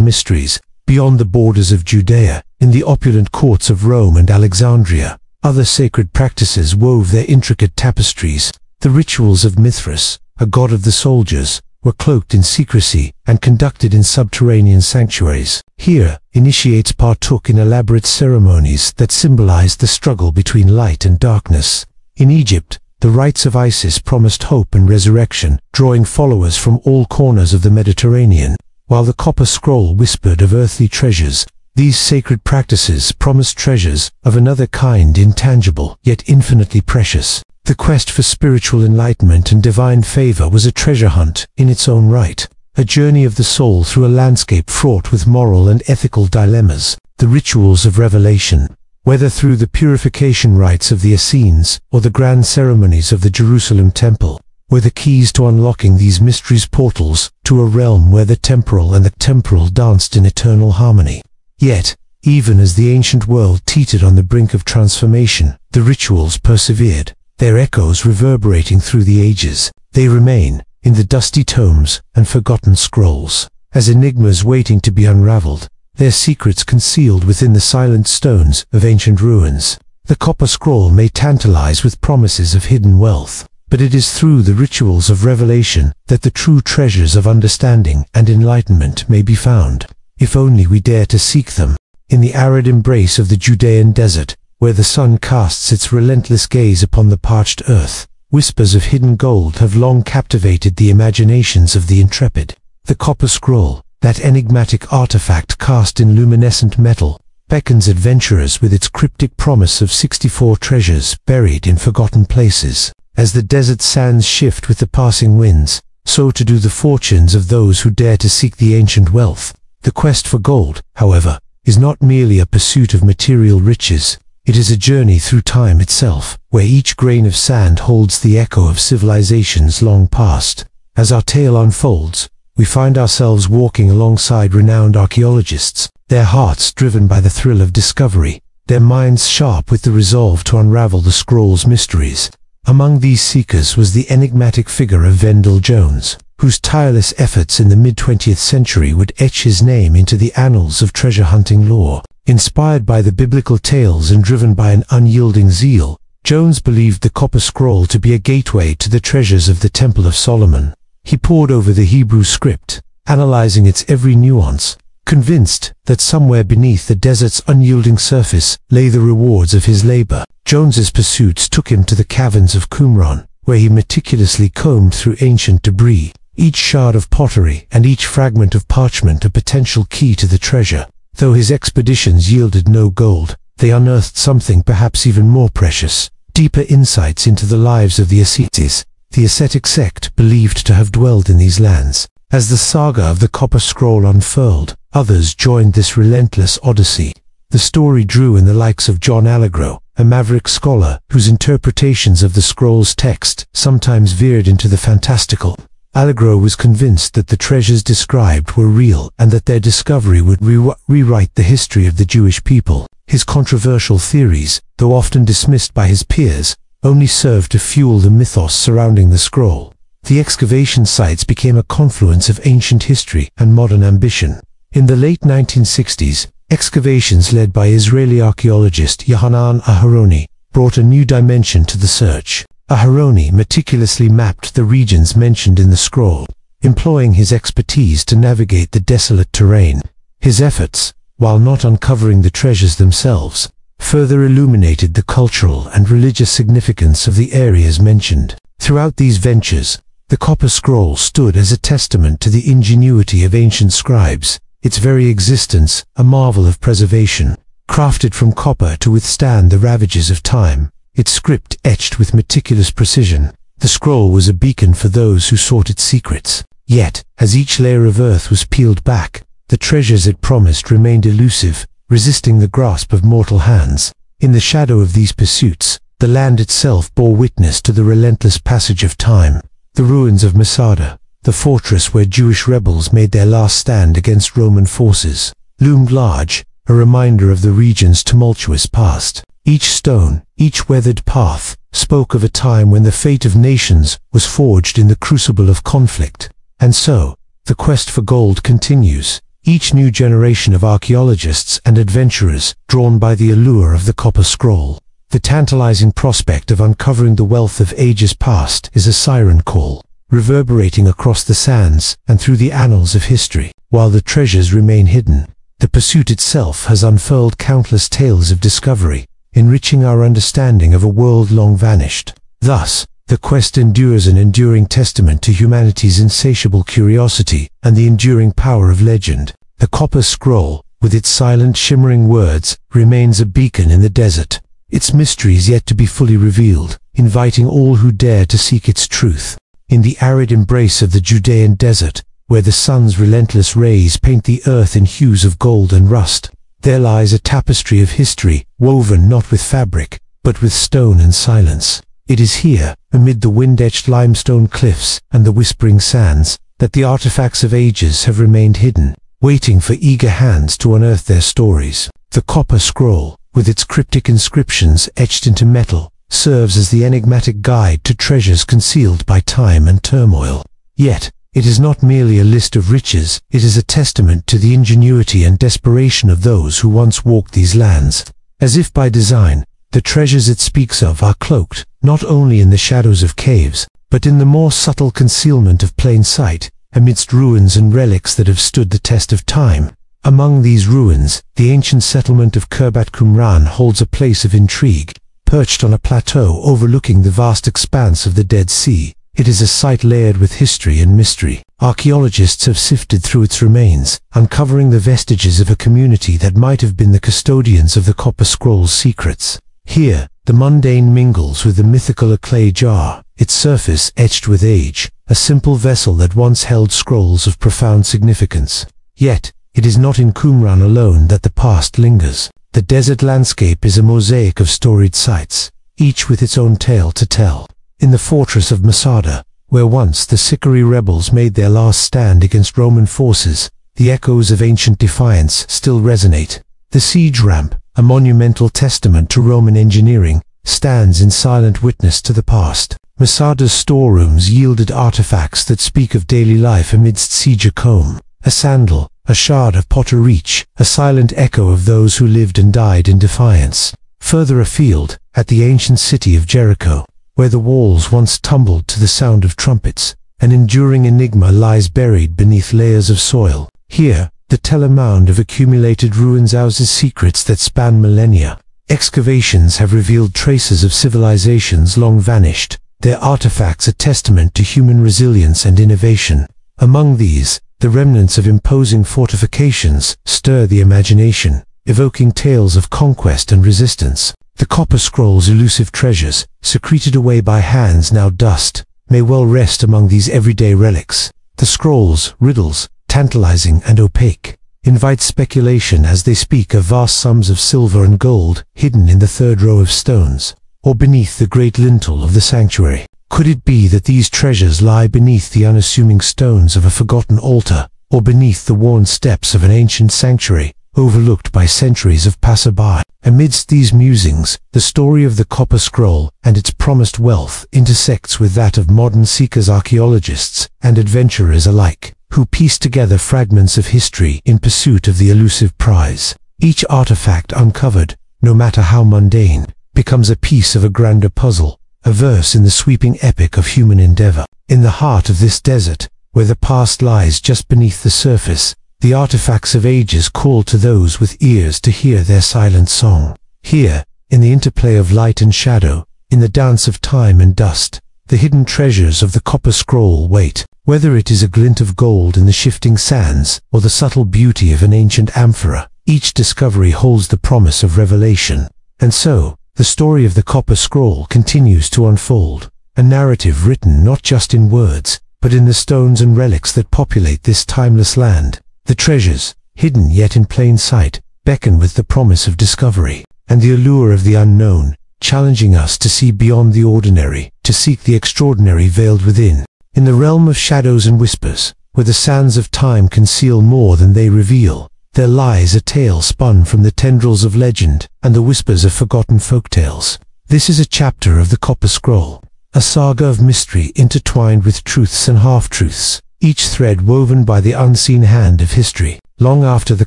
mysteries. Beyond the borders of Judea, in the opulent courts of Rome and Alexandria, other sacred practices wove their intricate tapestries. The rituals of Mithras, a god of the soldiers, were cloaked in secrecy and conducted in subterranean sanctuaries. Here, initiates partook in elaborate ceremonies that symbolized the struggle between light and darkness. In Egypt, the rites of Isis promised hope and resurrection, drawing followers from all corners of the Mediterranean. While the copper scroll whispered of earthly treasures, these sacred practices promised treasures of another kind, intangible, yet infinitely precious. The quest for spiritual enlightenment and divine favor was a treasure hunt in its own right, a journey of the soul through a landscape fraught with moral and ethical dilemmas. The rituals of revelation, whether through the purification rites of the Essenes or the grand ceremonies of the Jerusalem temple, were the keys to unlocking these mysteries, portals to a realm where the temporal and the temporal danced in eternal harmony. Yet, even as the ancient world teetered on the brink of transformation, the rituals persevered, their echoes reverberating through the ages. They remain, in the dusty tomes and forgotten scrolls, as enigmas waiting to be unraveled, their secrets concealed within the silent stones of ancient ruins. The copper scroll may tantalize with promises of hidden wealth, but it is through the rituals of revelation that the true treasures of understanding and enlightenment may be found, if only we dare to seek them. In the arid embrace of the Judean desert, where the sun casts its relentless gaze upon the parched earth, whispers of hidden gold have long captivated the imaginations of the intrepid. The copper scroll, that enigmatic artifact cast in luminescent metal, beckons adventurers with its cryptic promise of 64 treasures buried in forgotten places. As the desert sands shift with the passing winds, so to do the fortunes of those who dare to seek the ancient wealth. The quest for gold, however, is not merely a pursuit of material riches. It is a journey through time itself, where each grain of sand holds the echo of civilizations long past. As our tale unfolds, we find ourselves walking alongside renowned archaeologists, their hearts driven by the thrill of discovery, their minds sharp with the resolve to unravel the scroll's mysteries. Among these seekers was the enigmatic figure of Vendell Jones, whose tireless efforts in the mid-20th century would etch his name into the annals of treasure hunting lore. Inspired by the biblical tales and driven by an unyielding zeal, Jones believed the copper scroll to be a gateway to the treasures of the Temple of Solomon. He pored over the Hebrew script, analyzing its every nuance, convinced that somewhere beneath the desert's unyielding surface lay the rewards of his labor. Jones's pursuits took him to the caverns of Qumran, where he meticulously combed through ancient debris, each shard of pottery and each fragment of parchment a potential key to the treasure. Though his expeditions yielded no gold, they unearthed something perhaps even more precious, deeper insights into the lives of the ascetics, the ascetic sect believed to have dwelled in these lands. As the saga of the copper scroll unfurled, others joined this relentless odyssey. The story drew in the likes of John Allegro, a maverick scholar whose interpretations of the scroll's text sometimes veered into the fantastical. Allegro was convinced that the treasures described were real and that their discovery would rewrite the history of the Jewish people. His controversial theories, though often dismissed by his peers, only served to fuel the mythos surrounding the scroll. The excavation sites became a confluence of ancient history and modern ambition. In the late 1960s, excavations led by Israeli archaeologist Yohanan Aharoni brought a new dimension to the search. Aharoni meticulously mapped the regions mentioned in the scroll, employing his expertise to navigate the desolate terrain. His efforts, while not uncovering the treasures themselves, further illuminated the cultural and religious significance of the areas mentioned. Throughout these ventures, the copper scroll stood as a testament to the ingenuity of ancient scribes, its very existence a marvel of preservation. Crafted from copper to withstand the ravages of time, its script etched with meticulous precision, the scroll was a beacon for those who sought its secrets. Yet, as each layer of earth was peeled back, the treasures it promised remained elusive, resisting the grasp of mortal hands. In the shadow of these pursuits, the land itself bore witness to the relentless passage of time. The ruins of Masada, the fortress where Jewish rebels made their last stand against Roman forces, loomed large, a reminder of the region's tumultuous past. Each stone, each weathered path, spoke of a time when the fate of nations was forged in the crucible of conflict. And so, the quest for gold continues, each new generation of archaeologists and adventurers drawn by the allure of the copper scroll. The tantalizing prospect of uncovering the wealth of ages past is a siren call, reverberating across the sands and through the annals of history. While the treasures remain hidden, the pursuit itself has unfurled countless tales of discovery, enriching our understanding of a world long vanished. Thus, the quest endures, an enduring testament to humanity's insatiable curiosity and the enduring power of legend. The copper scroll, with its silent shimmering words, remains a beacon in the desert, its mysteries yet to be fully revealed, inviting all who dare to seek its truth. In the arid embrace of the Judean desert, where the sun's relentless rays paint the earth in hues of gold and rust, there lies a tapestry of history, woven not with fabric, but with stone and silence. It is here, amid the wind-etched limestone cliffs and the whispering sands, that the artifacts of ages have remained hidden, waiting for eager hands to unearth their stories. The copper scroll, with its cryptic inscriptions etched into metal, serves as the enigmatic guide to treasures concealed by time and turmoil. Yet, it is not merely a list of riches, it is a testament to the ingenuity and desperation of those who once walked these lands. As if by design, the treasures it speaks of are cloaked, not only in the shadows of caves, but in the more subtle concealment of plain sight, amidst ruins and relics that have stood the test of time. Among these ruins, the ancient settlement of Qumran holds a place of intrigue. Perched on a plateau overlooking the vast expanse of the Dead Sea, it is a site layered with history and mystery. Archaeologists have sifted through its remains, uncovering the vestiges of a community that might have been the custodians of the copper scroll's secrets. Here, the mundane mingles with the mythical clay jar, its surface etched with age, a simple vessel that once held scrolls of profound significance. Yet, it is not in Qumran alone that the past lingers. The desert landscape is a mosaic of storied sites, each with its own tale to tell. In the fortress of Masada, where once the Sicarii rebels made their last stand against Roman forces, the echoes of ancient defiance still resonate. The siege ramp, a monumental testament to Roman engineering, stands in silent witness to the past. Masada's storerooms yielded artifacts that speak of daily life amidst siege: a comb, a sandal, a shard of pottery, a silent echo of those who lived and died in defiance. Further afield, at the ancient city of Jericho, where the walls once tumbled to the sound of trumpets, an enduring enigma lies buried beneath layers of soil. Here, the telemound of accumulated ruins houses secrets that span millennia. Excavations have revealed traces of civilizations long vanished, their artifacts a testament to human resilience and innovation. Among these, the remnants of imposing fortifications stir the imagination, evoking tales of conquest and resistance. The copper scroll's elusive treasures, secreted away by hands now dust, may well rest among these everyday relics. The scrolls, riddles, tantalizing and opaque, invite speculation as they speak of vast sums of silver and gold hidden in the third row of stones, or beneath the great lintel of the sanctuary. Could it be that these treasures lie beneath the unassuming stones of a forgotten altar, or beneath the worn steps of an ancient sanctuary, overlooked by centuries of passerby? Amidst these musings, the story of the copper scroll and its promised wealth intersects with that of modern seekers, archaeologists and adventurers alike, who piece together fragments of history in pursuit of the elusive prize. Each artifact uncovered, no matter how mundane, becomes a piece of a grander puzzle, a verse in the sweeping epic of human endeavor. In the heart of this desert, where the past lies just beneath the surface, the artifacts of ages call to those with ears to hear their silent song. Here, in the interplay of light and shadow, in the dance of time and dust, the hidden treasures of the copper scroll wait. Whether it is a glint of gold in the shifting sands, or the subtle beauty of an ancient amphora, each discovery holds the promise of revelation. And so, the story of the copper scroll continues to unfold, a narrative written not just in words, but in the stones and relics that populate this timeless land. The treasures, hidden yet in plain sight, beckon with the promise of discovery, and the allure of the unknown, challenging us to see beyond the ordinary, to seek the extraordinary veiled within. In the realm of shadows and whispers, where the sands of time conceal more than they reveal, there lies a tale spun from the tendrils of legend and the whispers of forgotten folktales. This is a chapter of the Copper Scroll, a saga of mystery intertwined with truths and half-truths, each thread woven by the unseen hand of history. Long after the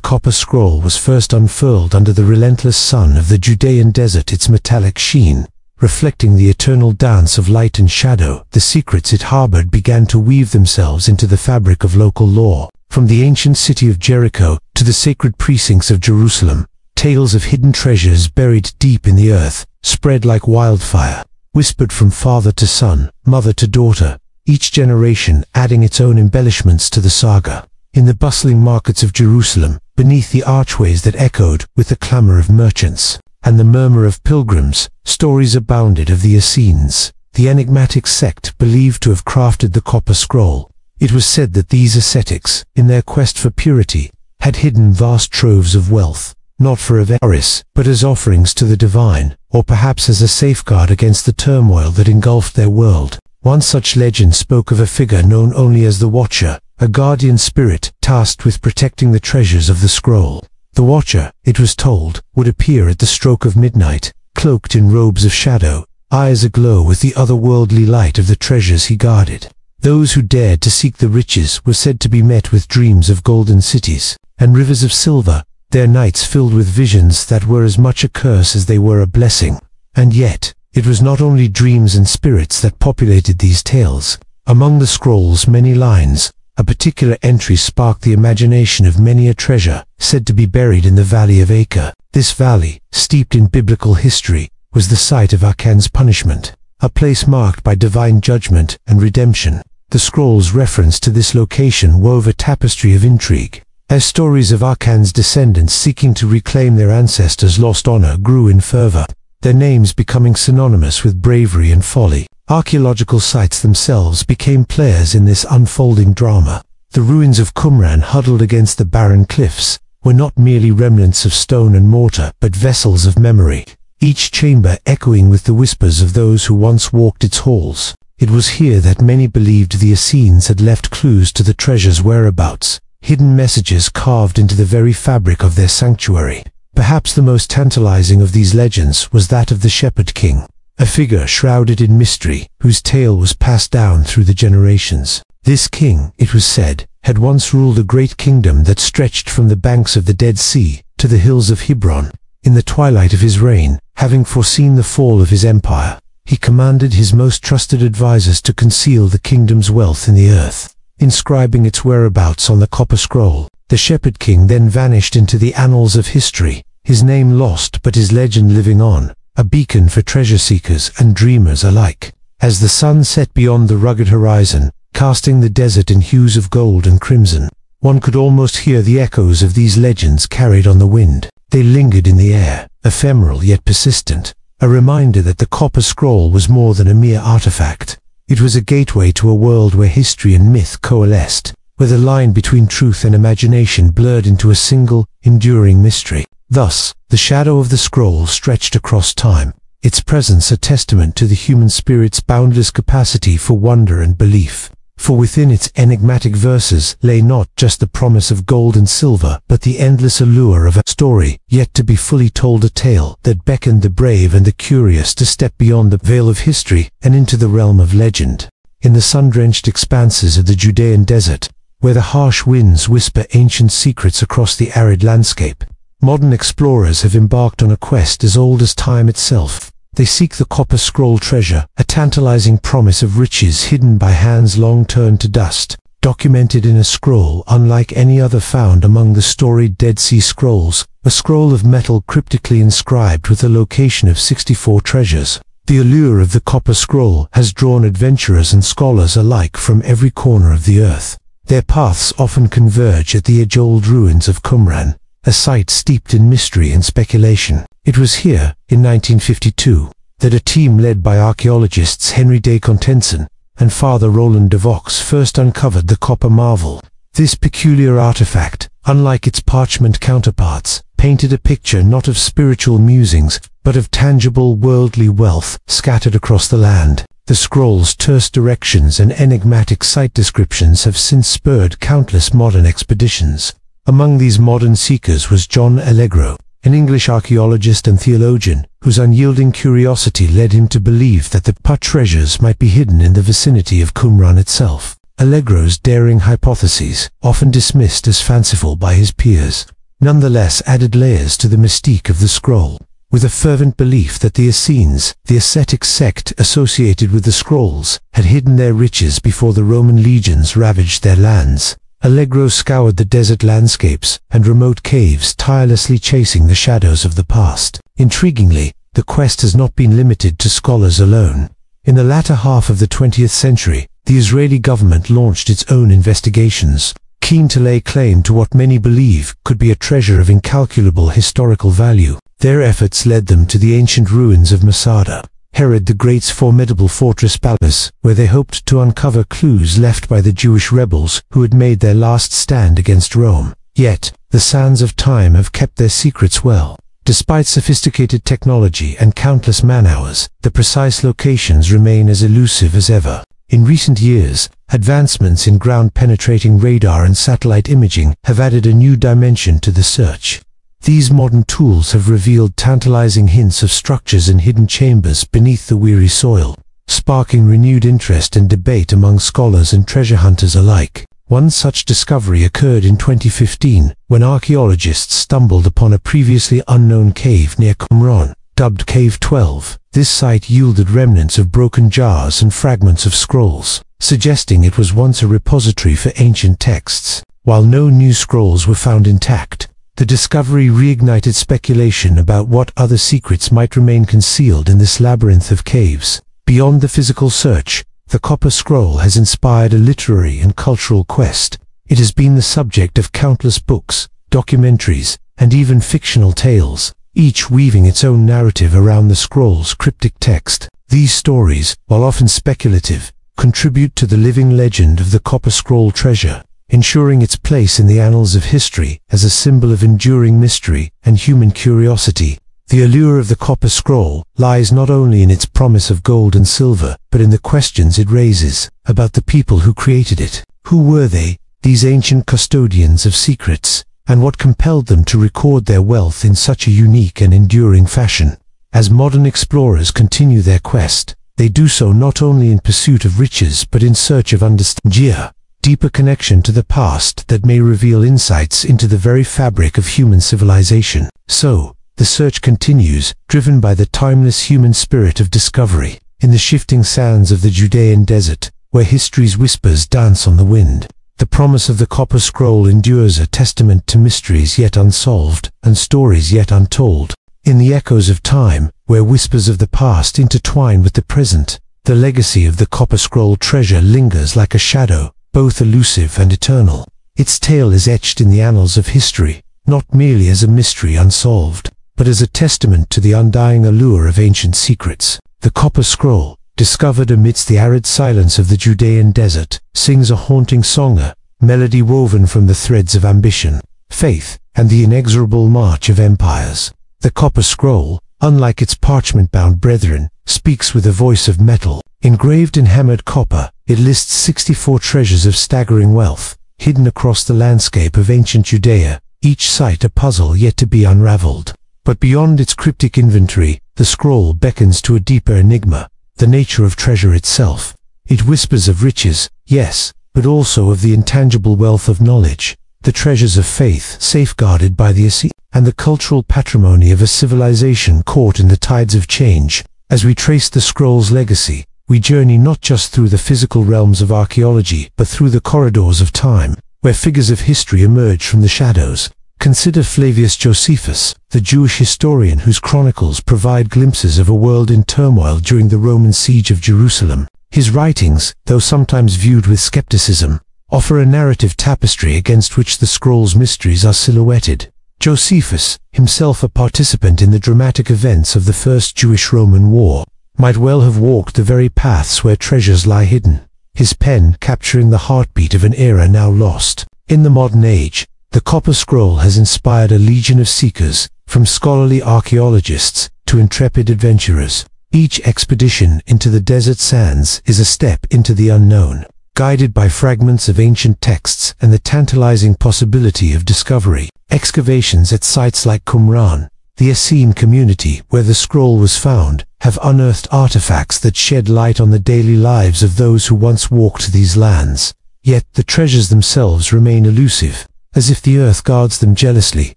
Copper Scroll was first unfurled under the relentless sun of the Judean desert, its metallic sheen, reflecting the eternal dance of light and shadow, the secrets it harbored began to weave themselves into the fabric of local lore. From the ancient city of Jericho to the sacred precincts of Jerusalem, tales of hidden treasures buried deep in the earth spread like wildfire, whispered from father to son, mother to daughter, each generation adding its own embellishments to the saga. In the bustling markets of Jerusalem, beneath the archways that echoed with the clamor of merchants and the murmur of pilgrims, stories abounded of the Essenes, the enigmatic sect believed to have crafted the Copper Scroll. It was said that these ascetics, in their quest for purity, had hidden vast troves of wealth, not for avarice, but as offerings to the divine, or perhaps as a safeguard against the turmoil that engulfed their world. One such legend spoke of a figure known only as the Watcher, a guardian spirit tasked with protecting the treasures of the scroll. The Watcher, it was told, would appear at the stroke of midnight, cloaked in robes of shadow, eyes aglow with the otherworldly light of the treasures he guarded. Those who dared to seek the riches were said to be met with dreams of golden cities and rivers of silver, their nights filled with visions that were as much a curse as they were a blessing. And yet, it was not only dreams and spirits that populated these tales. Among the scroll's many lines, a particular entry sparked the imagination of many a treasure said to be buried in the Valley of Acre. This valley, steeped in biblical history, was the site of Achan's punishment, a place marked by divine judgment and redemption. The scroll's reference to this location wove a tapestry of intrigue. As stories of Achan's descendants seeking to reclaim their ancestors' lost honor grew in fervor, their names becoming synonymous with bravery and folly, archaeological sites themselves became players in this unfolding drama. The ruins of Qumran, huddled against the barren cliffs, were not merely remnants of stone and mortar, but vessels of memory, each chamber echoing with the whispers of those who once walked its halls. It was here that many believed the Essenes had left clues to the treasure's whereabouts, hidden messages carved into the very fabric of their sanctuary. Perhaps the most tantalizing of these legends was that of the Shepherd King, a figure shrouded in mystery whose tale was passed down through the generations. This king, it was said, had once ruled a great kingdom that stretched from the banks of the Dead Sea to the hills of Hebron. In the twilight of his reign, having foreseen the fall of his empire, he commanded his most trusted advisors to conceal the kingdom's wealth in the earth, inscribing its whereabouts on the Copper Scroll. The Shepherd King then vanished into the annals of history, his name lost but his legend living on, a beacon for treasure seekers and dreamers alike. As the sun set beyond the rugged horizon, casting the desert in hues of gold and crimson, one could almost hear the echoes of these legends carried on the wind. They lingered in the air, ephemeral yet persistent, a reminder that the Copper Scroll was more than a mere artifact. It was a gateway to a world where history and myth coalesced, where the line between truth and imagination blurred into a single, enduring mystery. Thus, the shadow of the scroll stretched across time, its presence a testament to the human spirit's boundless capacity for wonder and belief. For within its enigmatic verses lay not just the promise of gold and silver, but the endless allure of a story yet to be fully told, a tale that beckoned the brave and the curious to step beyond the veil of history and into the realm of legend. In the sun-drenched expanses of the Judean desert, where the harsh winds whisper ancient secrets across the arid landscape, modern explorers have embarked on a quest as old as time itself. They seek the Copper Scroll treasure, a tantalizing promise of riches hidden by hands long turned to dust, documented in a scroll unlike any other found among the storied Dead Sea Scrolls, a scroll of metal cryptically inscribed with the location of 64 treasures. The allure of the Copper Scroll has drawn adventurers and scholars alike from every corner of the earth. Their paths often converge at the age-old ruins of Qumran, a site steeped in mystery and speculation. It was here, in 1952, that a team led by archaeologists Henry de Contenson and Father Roland de Vaux first uncovered the copper marvel. This peculiar artifact, unlike its parchment counterparts, painted a picture not of spiritual musings, but of tangible worldly wealth scattered across the land. The scroll's terse directions and enigmatic site descriptions have since spurred countless modern expeditions. Among these modern seekers was John Allegro, an English archaeologist and theologian, whose unyielding curiosity led him to believe that the treasures might be hidden in the vicinity of Qumran itself. Allegro's daring hypotheses, often dismissed as fanciful by his peers, nonetheless added layers to the mystique of the scroll. With a fervent belief that the Essenes, the ascetic sect associated with the scrolls, had hidden their riches before the Roman legions ravaged their lands, Allegro scoured the desert landscapes and remote caves, tirelessly chasing the shadows of the past. Intriguingly, the quest has not been limited to scholars alone. In the latter half of the 20th century, the Israeli government launched its own investigations, keen to lay claim to what many believe could be a treasure of incalculable historical value. Their efforts led them to the ancient ruins of Masada, Herod the Great's formidable fortress palace, where they hoped to uncover clues left by the Jewish rebels who had made their last stand against Rome. Yet, the sands of time have kept their secrets well. Despite sophisticated technology and countless man-hours, the precise locations remain as elusive as ever. In recent years, advancements in ground-penetrating radar and satellite imaging have added a new dimension to the search. These modern tools have revealed tantalizing hints of structures and hidden chambers beneath the weary soil, sparking renewed interest and debate among scholars and treasure hunters alike. One such discovery occurred in 2015, when archaeologists stumbled upon a previously unknown cave near Qumran, dubbed Cave 12. This site yielded remnants of broken jars and fragments of scrolls, suggesting it was once a repository for ancient texts. While no new scrolls were found intact, the discovery reignited speculation about what other secrets might remain concealed in this labyrinth of caves. Beyond the physical search, the copper scroll has inspired a literary and cultural quest. It has been the subject of countless books, documentaries, and even fictional tales, each weaving its own narrative around the scroll's cryptic text. These stories, while often speculative, contribute to the living legend of the copper scroll treasure, ensuring its place in the annals of history as a symbol of enduring mystery and human curiosity. The allure of the copper scroll lies not only in its promise of gold and silver, but in the questions it raises about the people who created it. Who were they, these ancient custodians of secrets, and what compelled them to record their wealth in such a unique and enduring fashion? As modern explorers continue their quest, they do so not only in pursuit of riches but in search of understanding, deeper connection to the past that may reveal insights into the very fabric of human civilization. So, the search continues, driven by the timeless human spirit of discovery. In the shifting sands of the Judean desert, where history's whispers dance on the wind, the promise of the copper scroll endures, a testament to mysteries yet unsolved and stories yet untold. In the echoes of time, where whispers of the past intertwine with the present, the legacy of the copper scroll treasure lingers like a shadow, both elusive and eternal. Its tale is etched in the annals of history, not merely as a mystery unsolved, but as a testament to the undying allure of ancient secrets. The copper scroll, discovered amidst the arid silence of the Judean desert, sings a haunting song, a melody woven from the threads of ambition, faith, and the inexorable march of empires. The copper scroll, unlike its parchment-bound brethren, speaks with a voice of metal. Engraved in hammered copper, it lists 64 treasures of staggering wealth, hidden across the landscape of ancient Judea, each site a puzzle yet to be unraveled. But beyond its cryptic inventory, the scroll beckons to a deeper enigma, the nature of treasure itself. It whispers of riches, yes, but also of the intangible wealth of knowledge, the treasures of faith safeguarded by the Essenes, and the cultural patrimony of a civilization caught in the tides of change. As we trace the scroll's legacy, we journey not just through the physical realms of archaeology, but through the corridors of time, where figures of history emerge from the shadows. Consider Flavius Josephus, the Jewish historian whose chronicles provide glimpses of a world in turmoil during the Roman siege of Jerusalem. His writings, though sometimes viewed with skepticism, offer a narrative tapestry against which the scroll's mysteries are silhouetted. Josephus, himself a participant in the dramatic events of the First Jewish-Roman War, might well have walked the very paths where treasures lie hidden, his pen capturing the heartbeat of an era now lost. In the modern age, the copper scroll has inspired a legion of seekers, from scholarly archaeologists to to intrepid adventurers. Each expedition into the desert sands is a step into the unknown, guided by fragments of ancient texts and the tantalizing possibility of discovery. Excavations at sites like Qumran, the Essene community where the scroll was found, have unearthed artifacts that shed light on the daily lives of those who once walked these lands. Yet the treasures themselves remain elusive, as if the earth guards them jealously,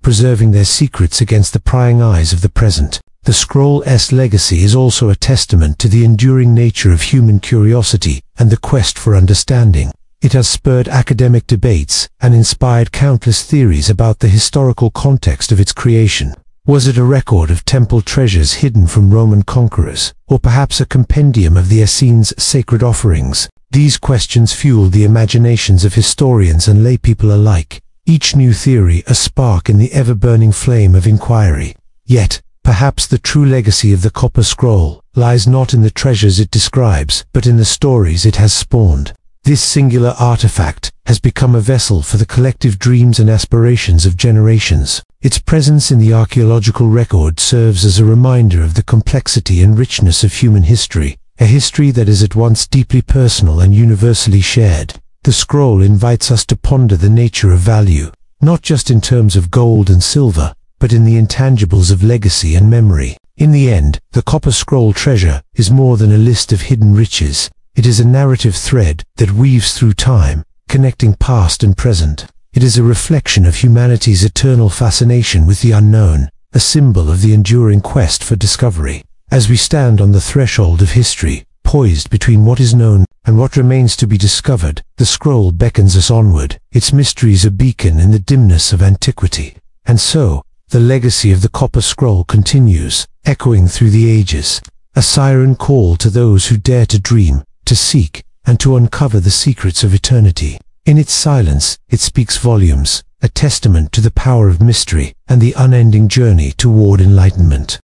preserving their secrets against the prying eyes of the present. The scroll's legacy is also a testament to the enduring nature of human curiosity and the quest for understanding. It has spurred academic debates and inspired countless theories about the historical context of its creation. Was it a record of temple treasures hidden from Roman conquerors, or perhaps a compendium of the Essenes' sacred offerings? These questions fueled the imaginations of historians and laypeople alike, each new theory a spark in the ever-burning flame of inquiry. Yet, perhaps the true legacy of the Copper Scroll lies not in the treasures it describes, but in the stories it has spawned. This singular artifact has become a vessel for the collective dreams and aspirations of generations. Its presence in the archaeological record serves as a reminder of the complexity and richness of human history, a history that is at once deeply personal and universally shared. The scroll invites us to ponder the nature of value, not just in terms of gold and silver, but in the intangibles of legacy and memory. In the end, the Copper Scroll treasure is more than a list of hidden riches. It is a narrative thread that weaves through time, connecting past and present. It is a reflection of humanity's eternal fascination with the unknown, a symbol of the enduring quest for discovery. As we stand on the threshold of history, poised between what is known and what remains to be discovered, the scroll beckons us onward, its mysteries a beacon in the dimness of antiquity. And so, the legacy of the Copper Scroll continues, echoing through the ages, a siren call to those who dare to dream, to seek, and to uncover the secrets of eternity. In its silence, it speaks volumes, a testament to the power of mystery and the unending journey toward enlightenment.